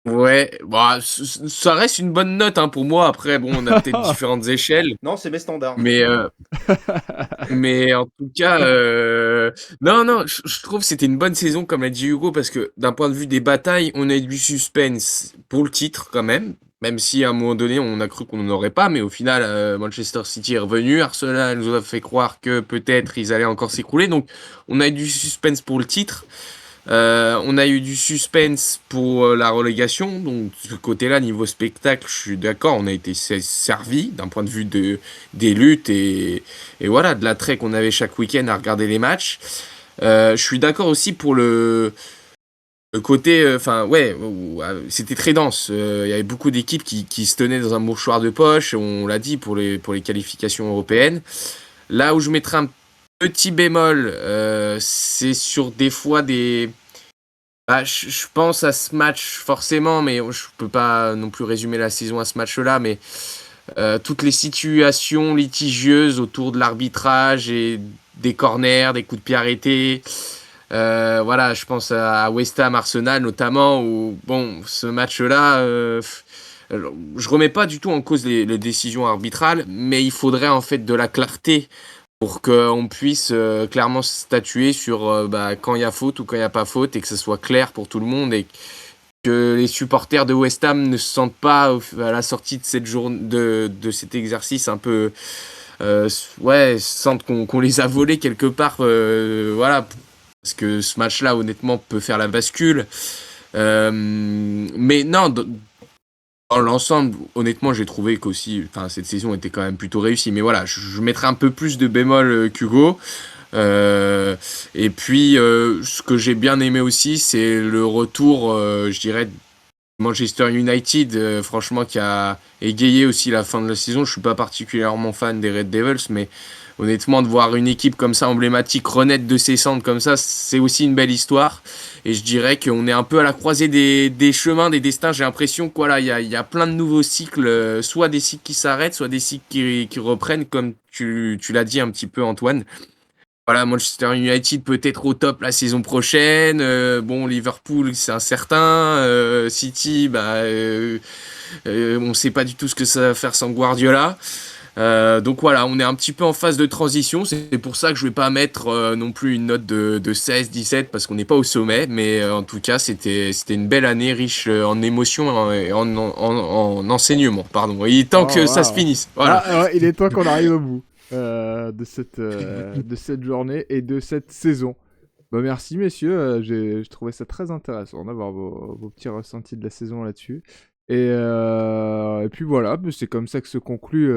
ouais, bah, ça reste une bonne note hein, pour moi. Après, bon, on a peut-être différentes échelles. Non, c'est mes standards. Mais en tout cas, non, je trouve que c'était une bonne saison, comme l'a dit Hugo, parce que d'un point de vue des batailles, on a eu du suspense pour le titre quand même. Même si à un moment donné, on a cru qu'on n'en aurait pas, mais au final, Manchester City est revenu. Arsenal nous a fait croire que peut-être ils allaient encore s'écrouler. Donc, on a eu du suspense pour le titre. On a eu du suspense pour la relégation, donc de ce côté-là, niveau spectacle, je suis d'accord, on a été servi d'un point de vue des luttes et voilà, de l'attrait qu'on avait chaque week-end à regarder les matchs. Je suis d'accord aussi pour le côté, enfin ouais, c'était très dense. Il y avait beaucoup d'équipes qui se tenaient dans un mouchoir de poche, on l'a dit pour les qualifications européennes. Là où je mettrais un petit bémol, c'est sur des fois des... Bah, je pense à ce match forcément, mais je peux pas non plus résumer la saison à ce match-là, mais toutes les situations litigieuses autour de l'arbitrage et des corners, des coups de pied arrêtés. Voilà, je pense à West Ham Arsenal notamment, où bon, ce match-là, je remets pas du tout en cause les décisions arbitrales, mais il faudrait en fait de la clarté pour qu'on puisse clairement statuer sur quand il y a faute ou quand il n'y a pas faute et que ce soit clair pour tout le monde et que les supporters de West Ham ne se sentent pas à la sortie de cette journée de cet exercice un peu sentent qu'on les a volés quelque part voilà parce que ce match-là honnêtement peut faire la bascule mais non dans l'ensemble, honnêtement, j'ai trouvé qu'aussi, enfin, cette saison était quand même plutôt réussie. Mais voilà, je mettrais un peu plus de bémol qu'Hugo. Et puis, ce que j'ai bien aimé aussi, c'est le retour, je dirais, de Manchester United, franchement, qui a égayé aussi la fin de la saison. Je suis pas particulièrement fan des Red Devils, mais honnêtement, de voir une équipe comme ça, emblématique, renaître de ses cendres comme ça, c'est aussi une belle histoire. Et je dirais qu'on est un peu à la croisée des chemins, des destins. J'ai l'impression qu'il y a plein de nouveaux cycles, soit des cycles qui s'arrêtent, soit des cycles qui reprennent, comme tu l'as dit un petit peu, Antoine. Voilà, Manchester United peut-être au top la saison prochaine. Bon, Liverpool, c'est incertain. City, on ne sait pas du tout ce que ça va faire sans Guardiola. Donc voilà, on est un petit peu en phase de transition. C'est pour ça que je vais pas mettre non plus une note de 16, 17 parce qu'on n'est pas au sommet. Mais en tout cas, c'était une belle année riche en émotions et en enseignement. Pardon. Il est temps que ça se finisse. Voilà. Ah, ouais, il est temps qu'on arrive au bout de cette journée et de cette saison. Bah, merci messieurs, j'ai trouvé ça très intéressant d'avoir vos petits ressentis de la saison là-dessus. Et puis voilà, c'est comme ça que se conclut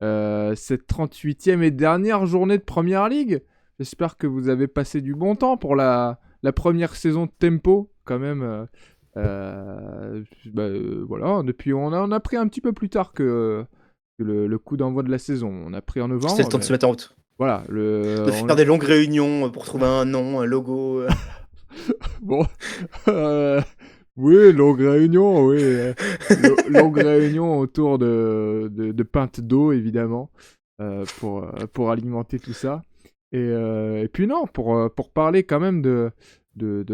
cette 38e et dernière journée de Première Ligue. J'espère que vous avez passé du bon temps pour la première saison de Tempo, quand même. Voilà, depuis on a pris un petit peu plus tard que le coup d'envoi de la saison. On a pris en novembre. C'était le temps de se mettre en route. Voilà. De faire des longues réunions pour trouver un nom, un logo. Bon, euh, oui, longue réunion, oui. Longue réunion autour de pintes d'eau, évidemment, pour alimenter tout ça. Et puis non, pour parler quand même de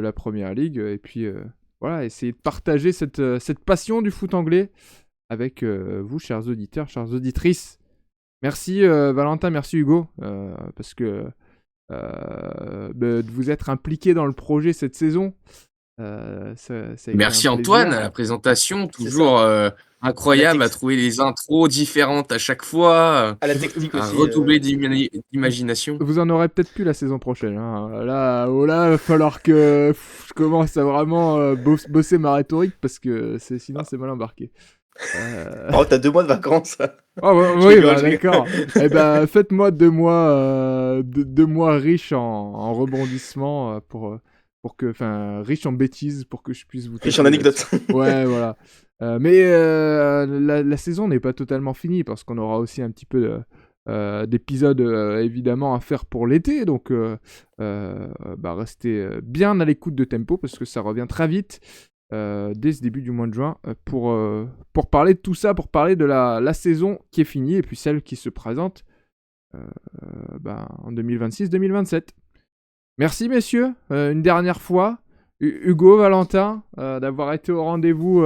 la Première Ligue, et puis voilà, essayer de partager cette passion du foot anglais avec vous, chers auditeurs, chères auditrices. Merci Valentin, merci Hugo, parce que de vous être impliqués dans le projet cette saison. Ça a été Merci un Antoine plaisir. à la présentation, C'est toujours incroyable La à tex- trouver des intros différentes à chaque fois, À la technique à aussi. redoubler d'imagination. Vous en aurez peut-être plus la saison prochaine. Hein. Là, il va falloir que je commence à vraiment bosser ma rhétorique parce que sinon c'est mal embarqué. Oh, t'as 2 mois de vacances. Ah ouais, Je oui, rigole, bah, je rigole. d'accord. Eh ben, faites-moi 2 mois, 2 mois riches en rebondissements pour que, enfin, riches en bêtises pour que je puisse vous. Riche en anecdotes. Ouais, voilà. Mais la saison n'est pas totalement finie parce qu'on aura aussi un petit peu d'épisodes évidemment à faire pour l'été. Donc, restez bien à l'écoute de Tempo parce que ça revient très vite dès ce début du mois de juin pour parler de tout ça, pour parler de la saison qui est finie et puis celle qui se présente en 2026-2027. Merci messieurs, une dernière fois. Hugo, Valentin, d'avoir été au rendez-vous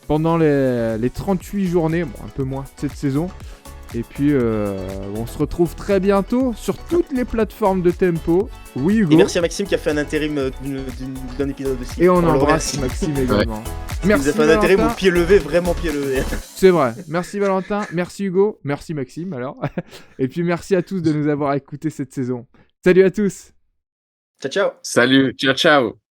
pendant les 38 journées, bon un peu moins cette saison. Et puis on se retrouve très bientôt sur toutes les plateformes de Tempo. Oui Hugo. Et merci à Maxime qui a fait un intérim d'un épisode aussi. Et on le embrasse remercie. Maxime également. Il nous a fait un intérim au pied levé, vraiment pied levé. C'est vrai. Merci Valentin, merci Hugo, merci Maxime alors. Et puis merci à tous de nous avoir écoutés cette saison. Salut à tous. Ciao, ciao. Salut, ciao ciao.